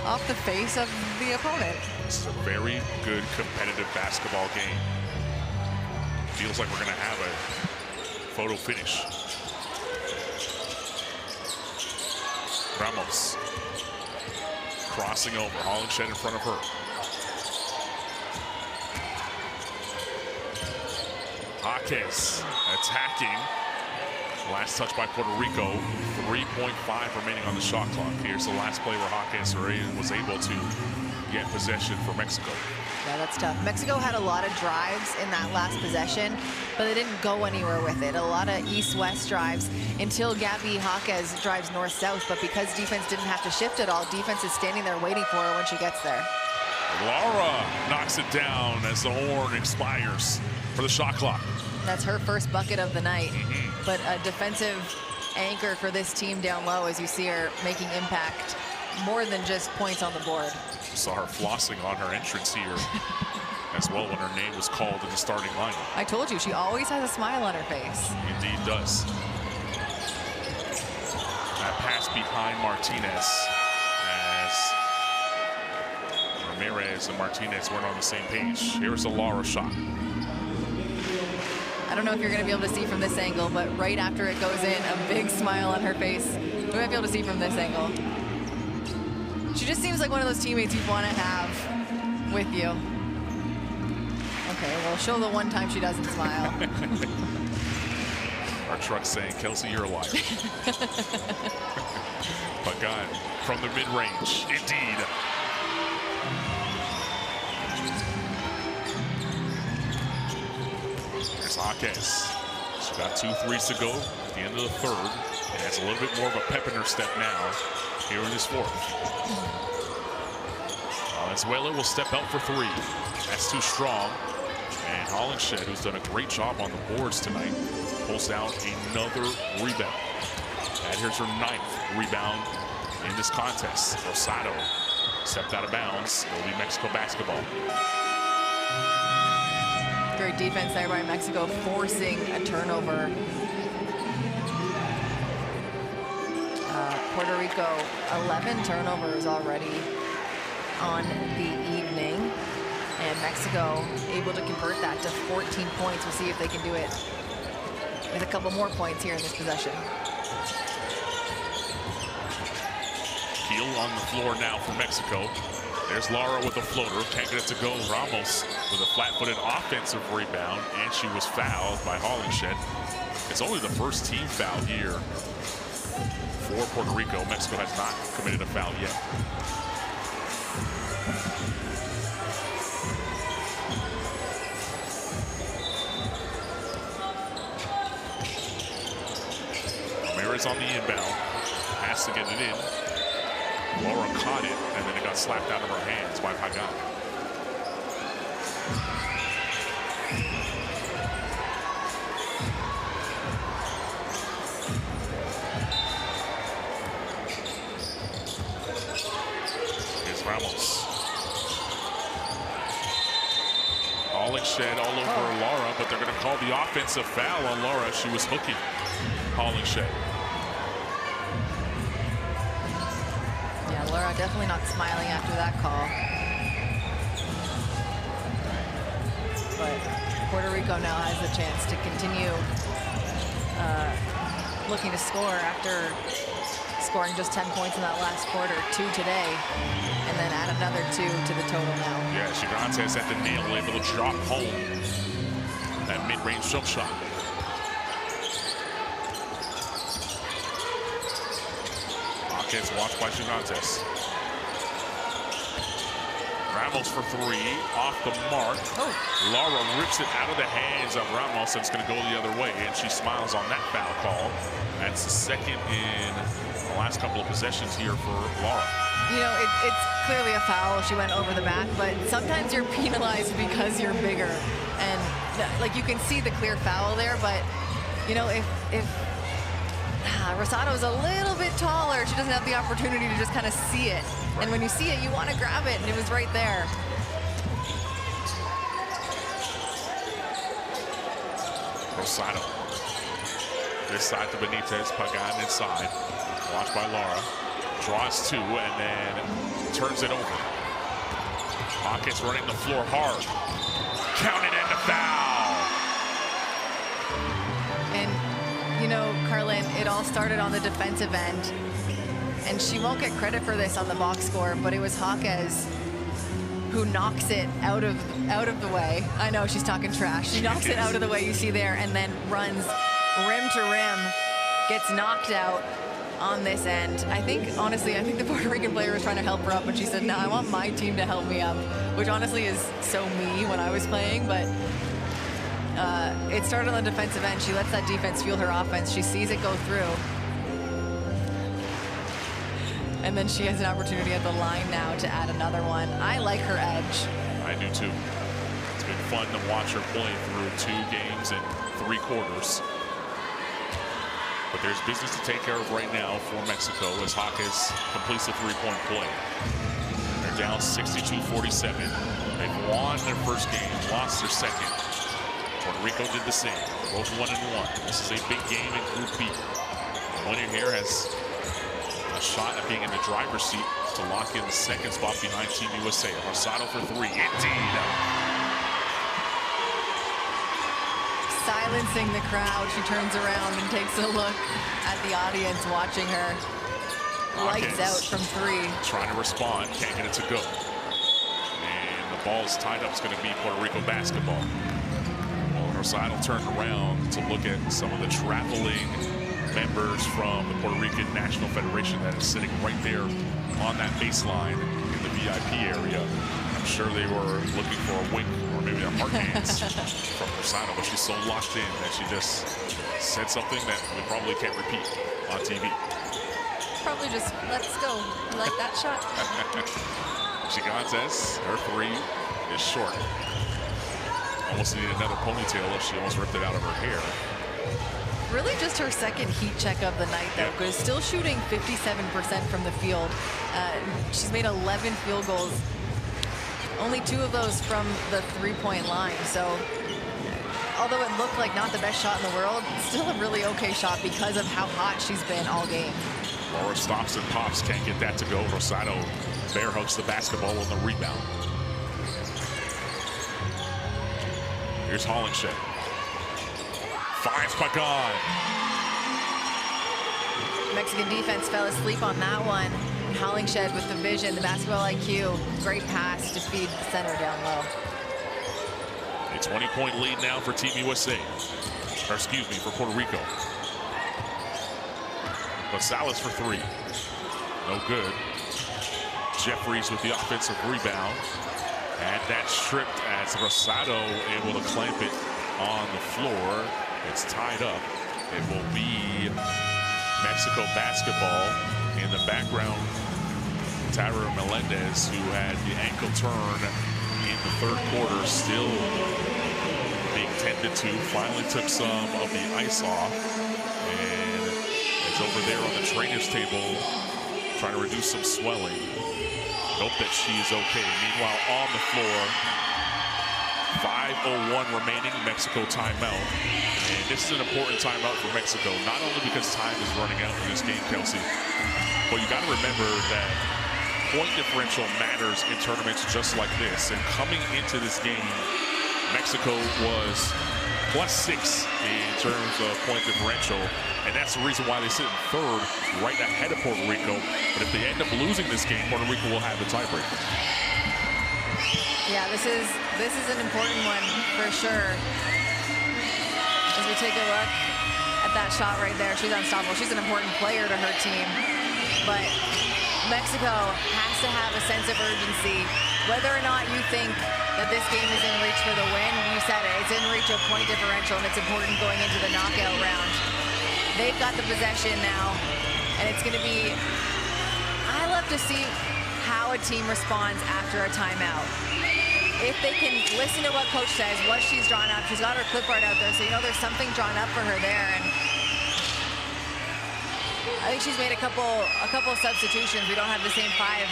off the face of the opponent. It's a very good competitive basketball game. Feels like we're going to have a photo finish. Ramos crossing over, Hollingshed in front of her. Jaquez attacking. Last touch by Puerto Rico. 3.5 remaining on the shot clock. Here's the last play where Jaquez was able to get possession for Mexico. Yeah, that's tough. Mexico had a lot of drives in that last possession, but they didn't go anywhere with it. A lot of east-west drives until Gabby Jaquez drives north-south, but because defense didn't have to shift at all, defense is standing there waiting for her when she gets there. Laura knocks it down as the horn expires for the shot clock. That's her first bucket of the night, but a defensive anchor for this team down low as you see her making impact more than just points on the board. Saw her flossing on her entrance here as well when her name was called in the starting lineup. I told you, she always has a smile on her face. Indeed does. That pass behind Martinez as Ramirez and Martinez weren't on the same page. Here's a Laura shot. I don't know if you're going to be able to see from this angle, but right after it goes in, a big smile on her face. We might be able to see from this angle. She just seems like one of those teammates you'd want to have with you. Okay, well, show the one time she doesn't smile. Our truck saying, Kelsey, you're alive. Pagan from the mid-range, indeed. There's Jaquez. She's got 2 threes to go at the end of the third. And has a little bit more of a pep in her step now here in this fourth. Valenzuela will step out for 3. That's too strong. And Hollingshed, who's done a great job on the boards tonight, pulls down another rebound. And here's her 9th rebound in this contest. Rosado stepped out of bounds. It will be Mexico basketball. Great defense there by Mexico, forcing a turnover. Puerto Rico, 11 turnovers already on the evening. And Mexico able to convert that to 14 points. We'll see if they can do it with a couple more points here in this possession. Keel on the floor now for Mexico. There's Laura with a floater. Can't get it to go. Ramos with a flat-footed offensive rebound, and she was fouled by Hollingshed. It's only the first team foul here for Puerto Rico. Mexico has not committed a foul yet. Ramirez on the inbound. Has to get it in. Laura caught it, and then it got slapped out of her hands by Pagan. Here's Ramos. Hollingshed all over Laura, but they're going to call the offensive foul on Laura. She was hooking Hollingshed. Laura definitely not smiling after that call. But Puerto Rico now has the chance to continue looking to score after scoring just 10 points in that last quarter, 2 today, and then add another 2 to the total now. Yeah, Gigantes at the nail, able to drop home that mid-range jump shot. Gets watched by Gigantes. Ramos for three, off the mark. Laura rips it out of the hands of Ramos, and it's going to go the other way, and she smiles on that foul call. That's the second in the last couple of possessions here for Laura. You know, it's clearly a foul. She went over the back, but sometimes you're penalized because you're bigger. And like, you can see the clear foul there, but you know, if Rosato's a little bit taller, she doesn't have the opportunity to just kind of see it. And when you see it, you want to grab it, and it was right there. Rosato. This side to Benitez, Pagan inside. Watched by Laura. Draws two, and then turns it over. Hawkins running the floor hard. Counted and the foul. And, you know, Carlin, it all started on the defensive end. And she won't get credit for this on the box score, but it was Hawkins who knocks it out of the way. I know she's talking trash. She knocks it out of the way, you see there, and then runs rim to rim, gets knocked out on this end. I think, honestly, I think the Puerto Rican player was trying to help her up, but she said, no, I want my team to help me up, which honestly is so me when I was playing, but it started on the defensive end. She lets that defense fuel her offense. She sees it go through. And then she has an opportunity at the line now to add another one. I like her edge. I do too. It's been fun to watch her play through 2 games and 3 quarters. But there's business to take care of right now for Mexico as Hawkins completes the 3-point play. They're down 62-47. They've won their first game, lost their second. Puerto Rico did the same. Both 1-1. This is a big game in Group B. The winner here has a shot at being in the driver's seat to lock in the second spot behind Team USA. Rosato for 3, indeed. Silencing the crowd, she turns around and takes a look at the audience watching her. Lights out from 3. Trying to respond, can't get it to go. And the ball is tied up. It's going to be Puerto Rico basketball. Well, Rosato turned around to look at some of the traveling members from the Puerto Rican National Federation that is sitting right there on that baseline in the VIP area. I'm sure they were looking for a wink or maybe a heart hands from Rosato, but she's so locked in that she just said something that we probably can't repeat on TV. Probably just, let's go. You like that shot? Gigantes, her 3 is short. Almost needed another ponytail if she almost ripped it out of her hair. Really just her second heat check of the night, though, because still shooting 57% from the field. She's made 11 field goals, only 2 of those from the 3-point line. So although it looked like not the best shot in the world, still a really okay shot because of how hot she's been all game. Laura stops and pops, can't get that to go. Rosato bear hugs the basketball on the rebound. Here's Hollingshed. Finds Pagan. Mexican defense fell asleep on that one. Hollingshed with the vision, the basketball IQ. Great pass to feed the center down low. A 20-point lead now for Team USA. Or excuse me, for Puerto Rico. Gonzalez for 3. No good. Jeffries with the offensive rebound. And that's stripped as Rosato able to clamp it on the floor. It's tied up. It will be Mexico basketball. In the background, Tara Melendez, who had the ankle turn in the 3rd quarter, still being tended to, finally took some of the ice off and is over there on the trainer's table trying to reduce some swelling. Hope that she is okay. Meanwhile, on the floor, 5:01 remaining, Mexico timeout. And this is an important timeout for Mexico, not only because time is running out in this game, Kelsey, but you got to remember that point differential matters in tournaments just like this. And coming into this game, Mexico was +6 in terms of point differential, and that's the reason why they sit in 3rd, right ahead of Puerto Rico. But if they end up losing this game, Puerto Rico will have the tiebreaker. Yeah, this is an important one for sure. As we take a look at that shot right there, she's unstoppable. She's an important player to her team. but Mexico has to have a sense of urgency. Whether or not you think that this game is in reach for the win, you said it. It's in reach of point differential, and it's important going into the knockout round. They've got the possession now, and it's going to be, I love to see how a team responds after a timeout. If they can listen to what coach says, what she's drawn up, she's got her clipboard out there, so you know there's something drawn up for her there. And I think she's made a couple substitutions. We don't have the same 5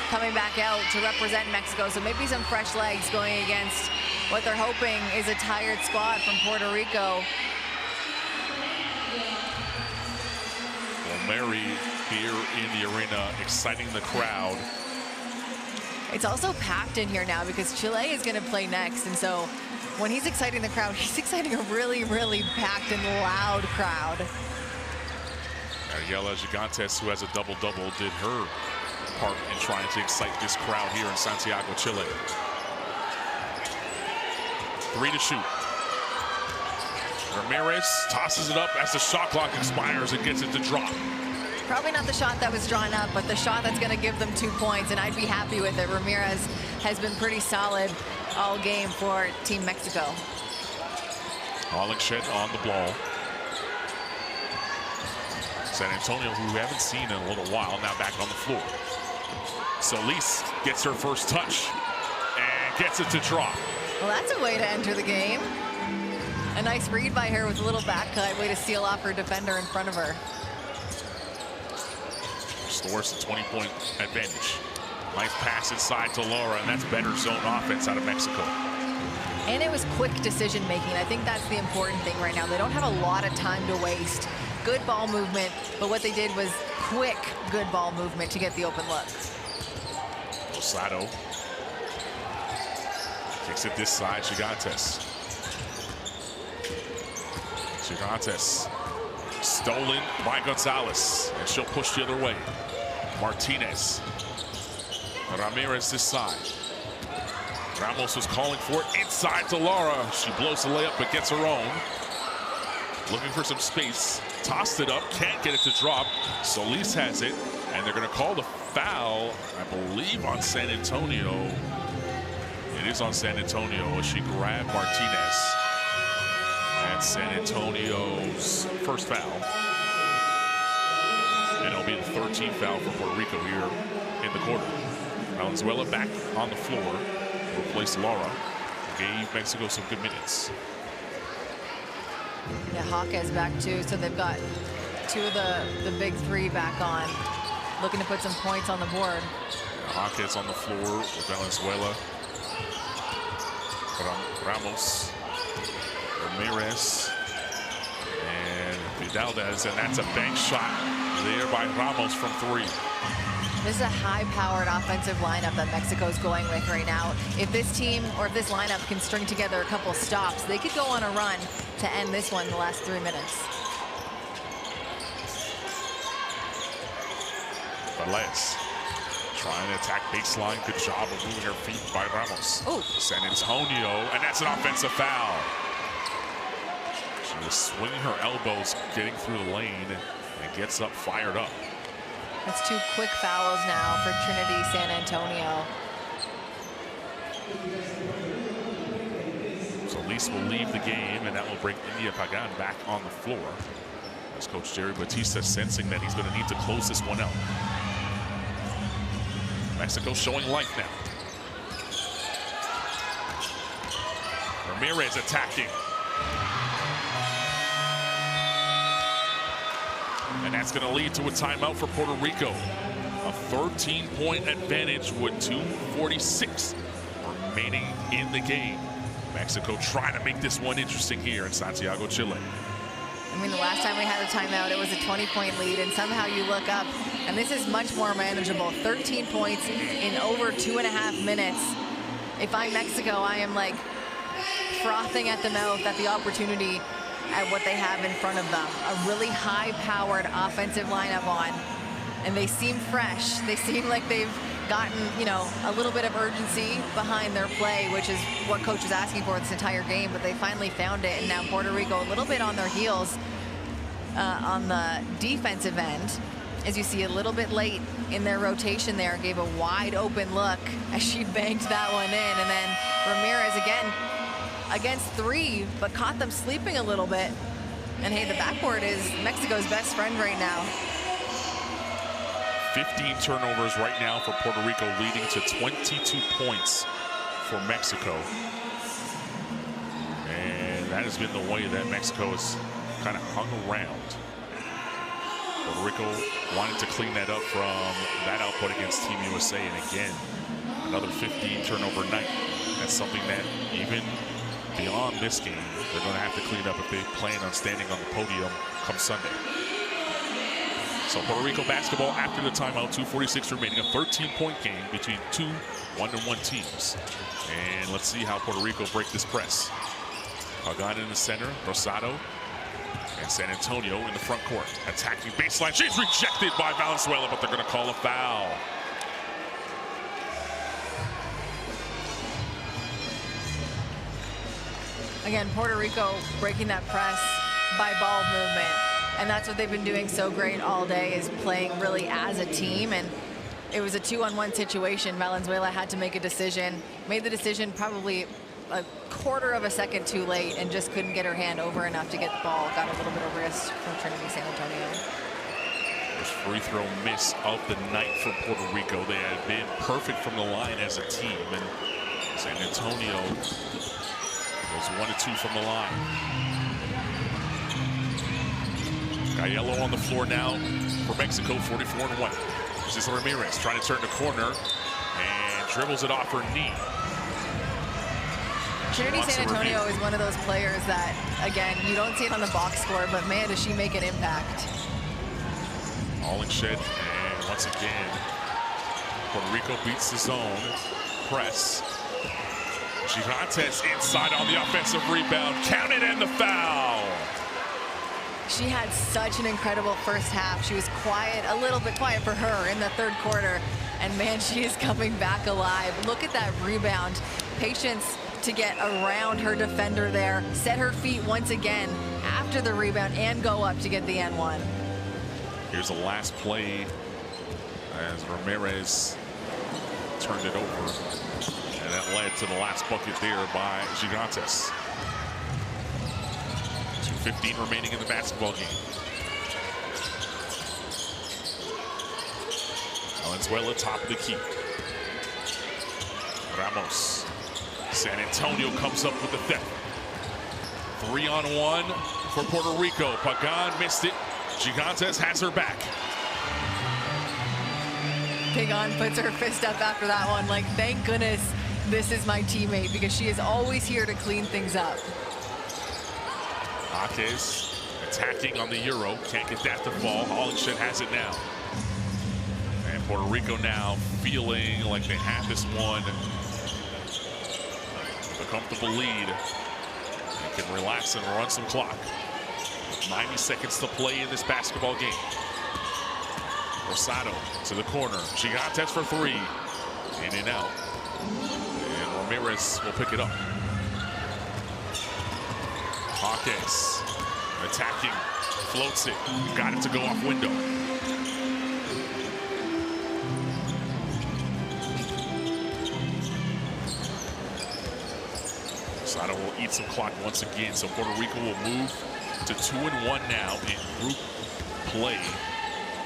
coming back out to represent Mexico, so maybe some fresh legs going against what they're hoping is a tired squad from Puerto Rico. Well, Mary here in the arena, exciting the crowd. It's also packed in here now because Chile is going to play next, and so when he's exciting the crowd, he's exciting a really, really packed and loud crowd. Ariela Gigantes, who has a double-double, did her part in trying to excite this crowd here in Santiago, Chile. 3 to shoot. Ramirez tosses it up as the shot clock expires and gets it to drop. Probably not the shot that was drawn up, but the shot that's going to give them 2 points, and I'd be happy with it. Ramirez has been pretty solid all game for Team Mexico. Hollingshed on the ball. San Antonio, who we haven't seen in a little while, now back on the floor. Solis gets her first touch and gets it to drop. Well, that's a way to enter the game. A nice read by her with a little back cut, way to seal off her defender in front of her. Restores a 20-point advantage. Nice pass inside to Laura, and that's better zone offense out of Mexico. And it was quick decision making. I think that's the important thing right now. They don't have a lot of time to waste. Good ball movement, but what they did was quick, good ball movement to get the open look. Rosado kicks it this side, Gigantes. Gigantes stolen by Gonzalez, and she'll push the other way. Martinez. Ramirez this side. Ramos was calling for it inside to Laura. She blows the layup but gets her own. Looking for some space. Tossed it up, can't get it to drop. Solis has it, and they're going to call the foul, I believe, on San Antonio. It is on San Antonio as she grabbed Martinez. And San Antonio's first foul. And it'll be the 13th foul for Puerto Rico here in the quarter. Valenzuela back on the floor. Replaced Laura. Gave Mexico some good minutes. Yeah, Jaquez back too, so they've got 2 of the big 3 back on, looking to put some points on the board. Jaquez on the floor with Valenzuela. Ramos, Ramirez, and Vidaldez, and that's a bank shot there by Ramos from 3. This is a high-powered offensive lineup that Mexico's going with right now. If this team or if this lineup can string together a couple stops, they could go on a run to end this one in the last 3 minutes. Velez trying to attack baseline. Good job of moving her feet by Ramos. Oh. San Antonio, and that's an offensive foul. She was swinging her elbows, getting through the lane, and gets up, fired up. That's 2 quick fouls now for Trinity San Antonio. So Solis will leave the game, and that will bring India Pagan back on the floor. As Coach Jerry Batista sensing that he's going to need to close this one out. Mexico showing life now. Ramirez attacking. And that's going to lead to a timeout for Puerto Rico. A 13-point advantage with 2:46 remaining in the game. Mexico trying to make this one interesting here in Santiago, Chile. I mean, the last time we had a timeout, it was a 20-point lead, and somehow you look up, and this is much more manageable. 13 points in over 2.5 minutes. If I'm Mexico, I am like frothing at the mouth at the opportunity at what they have in front of them. A really high-powered offensive lineup on, and they seem fresh. They seem like they've gotten, you know, a little bit of urgency behind their play, which is what coach was asking for this entire game, but they finally found it. And now Puerto Rico a little bit on their heels on the defensive end. as you see a little bit late in their rotation there, gave a wide open look as she banked that one in. And then Ramirez again against 3, but caught them sleeping a little bit. And hey, the backboard is Mexico's best friend right now. 15 turnovers right now for Puerto Rico, leading to 22 points for Mexico. And that has been the way that Mexico has kind of hung around. Puerto Rico wanted to clean that up from that output against Team USA. And again, another 15 turnover night. That's something that even beyond this game, they're going to have to clean up if they plan on standing on the podium come Sunday. So Puerto Rico basketball after the timeout, 2:46 remaining, a 13-point game between two 1-1 teams. And let's see how Puerto Rico break this press. Pagan in the center, Rosado, and San Antonio in the front court. Attacking baseline, she's rejected by Valenzuela, but they're going to call a foul. Again, Puerto Rico breaking that press by ball movement. And that's what they've been doing so great all day, is playing really as a team. And it was a 2-on-1 situation. Valenzuela had to make a decision, made the decision probably a quarter of a second too late, and just couldn't get her hand over enough to get the ball. Got a little bit of wrist from Trinity San Antonio. First free throw miss of the night for Puerto Rico. They had been perfect from the line as a team, and San Antonio goes 1-2 from the line. Aiello on the floor now for Mexico, 44-1. This is Ramirez trying to turn the corner and dribbles it off her knee. Trinity San Antonio is one of those players that, again, you don't see it on the box score, but man, does she make an impact. All in shed, and once again, Puerto Rico beats the zone press. Gigantes inside on the offensive rebound, counted, and the foul. She had such an incredible first half. She was quiet, a little bit quiet for her in the third quarter. And man, she is coming back alive. Look at that rebound. Patience to get around her defender there. Set her feet once again after the rebound and go up to get the N1. Here's the last play as Ramirez turned it over. And that led to the last bucket there by Gigantes. 2:15 remaining in the basketball game. Valenzuela top of the key. Ramos. San Antonio comes up with the theft. 3-on-1 for Puerto Rico. Pagan missed it. Gigantes has her back. Pagan puts her fist up after that one, like, thank goodness this is my teammate, because she is always here to clean things up. Jaques attacking on the Euro. Can't get that to fall. Hollingshed has it now. And Puerto Rico now feeling like they have this one. A comfortable lead. They can relax and run some clock. 90 seconds to play in this basketball game. Rosado to the corner. Gigantes for 3. In and out. And Ramirez will pick it up. Jaques attacking, floats it, got it to go off window. Rosado will eat some clock once again, so Puerto Rico will move to 2-1 now in group play.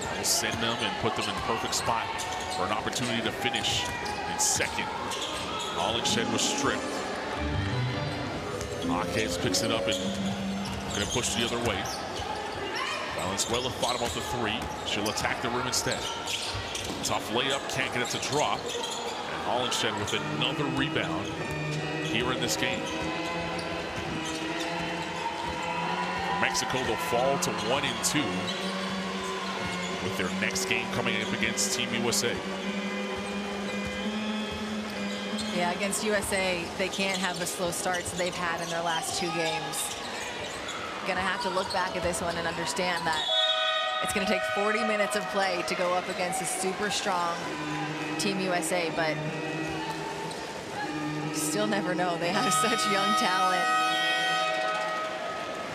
That will send them and put them in the perfect spot for an opportunity to finish in second. Hollingshed was stripped. Jaques picks it up and going to push the other way. Valenzuela fought about the 3. She'll attack the rim instead. Tough layup, can't get it to drop. And Hollingshed with another rebound here in this game. Mexico, they'll fall to 1-2 with their next game coming up against Team USA. Yeah, against USA, they can't have the slow starts they've had in their last 2 games. Gonna have to look back at this one and understand that it's gonna take 40 minutes of play to go up against a super strong Team USA, but you still never know. They have such young talent.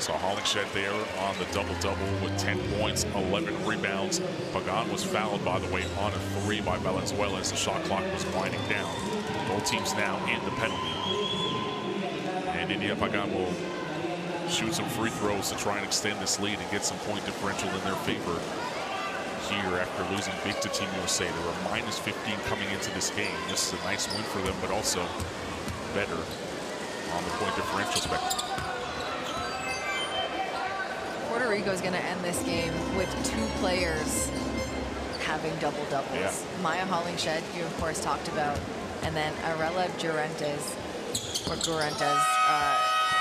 So Hollingshed there on the double-double with 10 points, 11 rebounds. Pagan was fouled, by the way, on a 3 by Valenzuela as the shot clock was winding down. Both teams now in the penalty. And India Pagan will shoot some free throws to try and extend this lead and get some point differential in their favor here after losing big to Team USA. They were minus 15 coming into this game. This is a nice win for them, but also better on the point differential spectrum. Puerto Rico is going to end this game with 2 players having double-doubles. Yeah. Maya Hollingshed, you of course talked about, and then Arela Gurantes,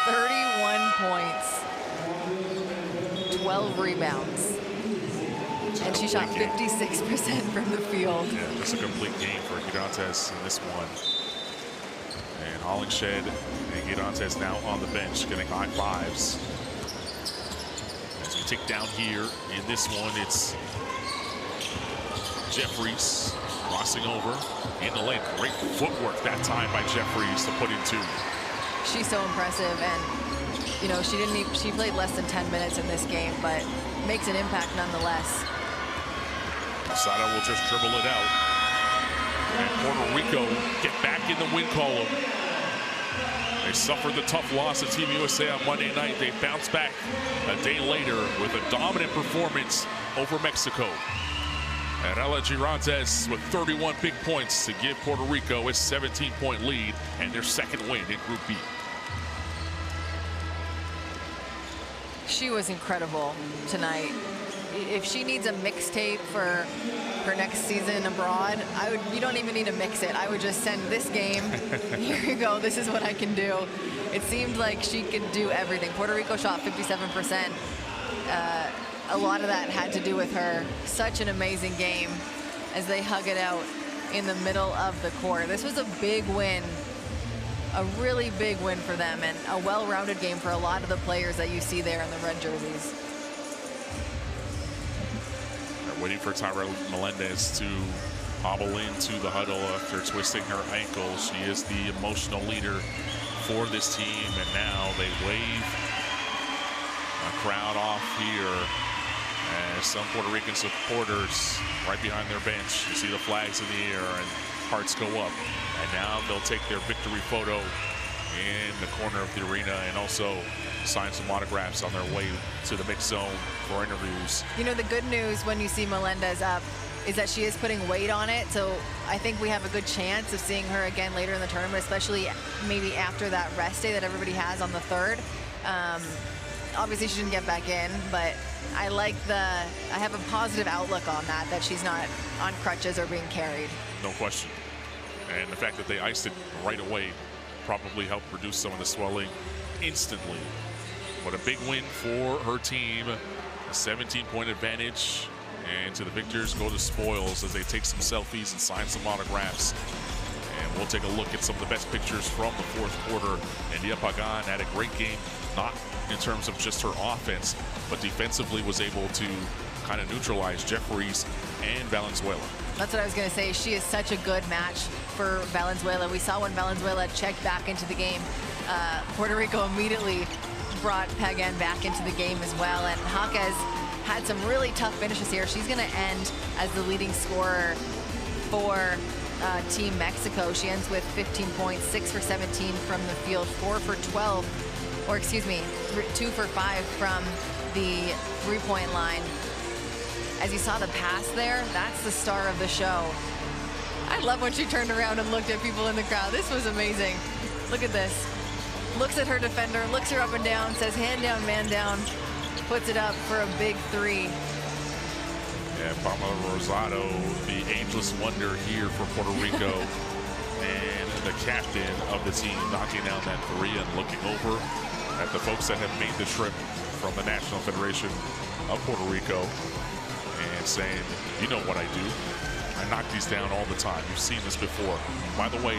31 points, 12 rebounds, and she shot 56% from the field. Yeah, just a complete game for Gurantes in this one. And Hollingshed and Gurantes now on the bench getting high fives. As we tick down here in this one, it's Jeffries crossing over in the lane. Great footwork that time by Jeffries to put in 2. She's so impressive, and you know, she played less than 10 minutes in this game, but makes an impact nonetheless. Sada will just dribble it out. And Puerto Rico get back in the win column. They suffered the tough loss of Team USA on Monday night. They bounced back a day later with a dominant performance over Mexico. And Arela Gurantes with 31 big points to give Puerto Rico a 17-point lead and their second win in Group B. She was incredible tonight. If she needs a mixtape for her next season abroad, you don't even need to mix it. I would just send this game. Here you go. This is what I can do. It seemed like she could do everything. Puerto Rico shot 57%. A lot of that had to do with her. Such an amazing game as they hug it out in the middle of the court. This was a big win, a really big win for them, and a well-rounded game for a lot of the players that you see there in the red jerseys. They're waiting for Tyrell Melendez to hobble into the huddle after twisting her ankle. She is the emotional leader for this team, and now they wave a crowd off here. And some Puerto Rican supporters right behind their bench. You see the flags in the air and hearts go up. And now they'll take their victory photo in the corner of the arena and also sign some autographs on their way to the mixed zone for interviews. You know, the good news when you see Melendez up is that she is putting weight on it. So I think we have a good chance of seeing her again later in the tournament, especially maybe after that rest day that everybody has on the 3rd. Obviously she didn't get back in, but I have a positive outlook on that she's not on crutches or being carried. No question. And the fact that they iced it right away probably helped reduce some of the swelling instantly. But a big win for her team, a 17-point advantage, and to the victors go the spoils as they take some selfies and sign some autographs. And we'll take a look at some of the best pictures from the 4th quarter. India Pagan had a great game, not in terms of just her offense, but defensively was able to kind of neutralize Jeffries and Valenzuela. That's what I was going to say. She is such a good match for Valenzuela. We saw when Valenzuela checked back into the game, Puerto Rico immediately brought Pagan back into the game as well. And Jaquez had some really tough finishes here. She's going to end as the leading scorer for Team Mexico. She ends with 15 points, 6 for 17 from the field, 4 for 12, or excuse me, 2 for 5 from the three-point line. As you saw the pass there, that's the star of the show. I love when she turned around and looked at people in the crowd. This was amazing. Look at this. Looks at her defender, looks her up and down, says hand down, man down, puts it up for a big 3. Yeah, Pamela Rosado, the ageless wonder here for Puerto Rico, and the captain of the team knocking down that 3 and looking over at the folks that have made the trip from the National Federation of Puerto Rico and saying, you know what I do. I knock these down all the time. You've seen this before. By the way,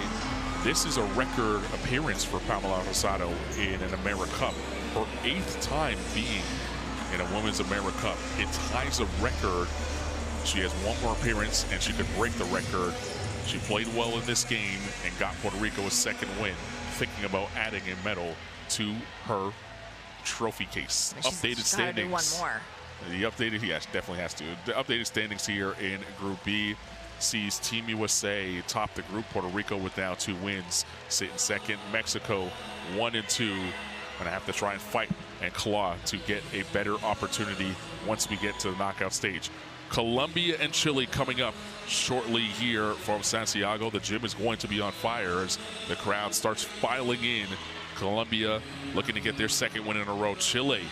this is a record appearance for Pamela Rosado in an AmeriCup. Her 8th time being in a Women's AmeriCup. It ties a record. She has one more appearance and she could break the record. She played well in this game and got Puerto Rico a 2nd win, thinking about adding a medal to her trophy case. Updated standings. One more. The updated, yes, definitely has to. The updated standings here in Group B sees Team USA top the group. Puerto Rico with now 2 wins, sitting second. Mexico 1 and 2. Gonna have to try and fight and claw to get a better opportunity once we get to the knockout stage. Colombia and Chile coming up shortly here from Santiago. The gym is going to be on fire as the crowd starts filing in. Colombia looking to get their 2nd win in a row. Chile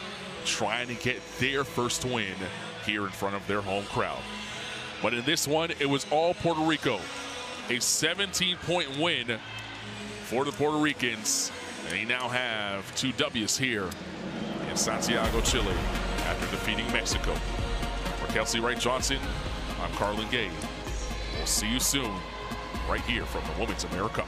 trying to get their 1st win here in front of their home crowd. But in this one, it was all Puerto Rico. A 17-point win for the Puerto Ricans. They now have 2 W's here in Santiago, Chile, after defeating Mexico. For Kelsey Wright-Johnson, I'm Carlin Gay. We'll see you soon, right here from the Women's AmeriCup.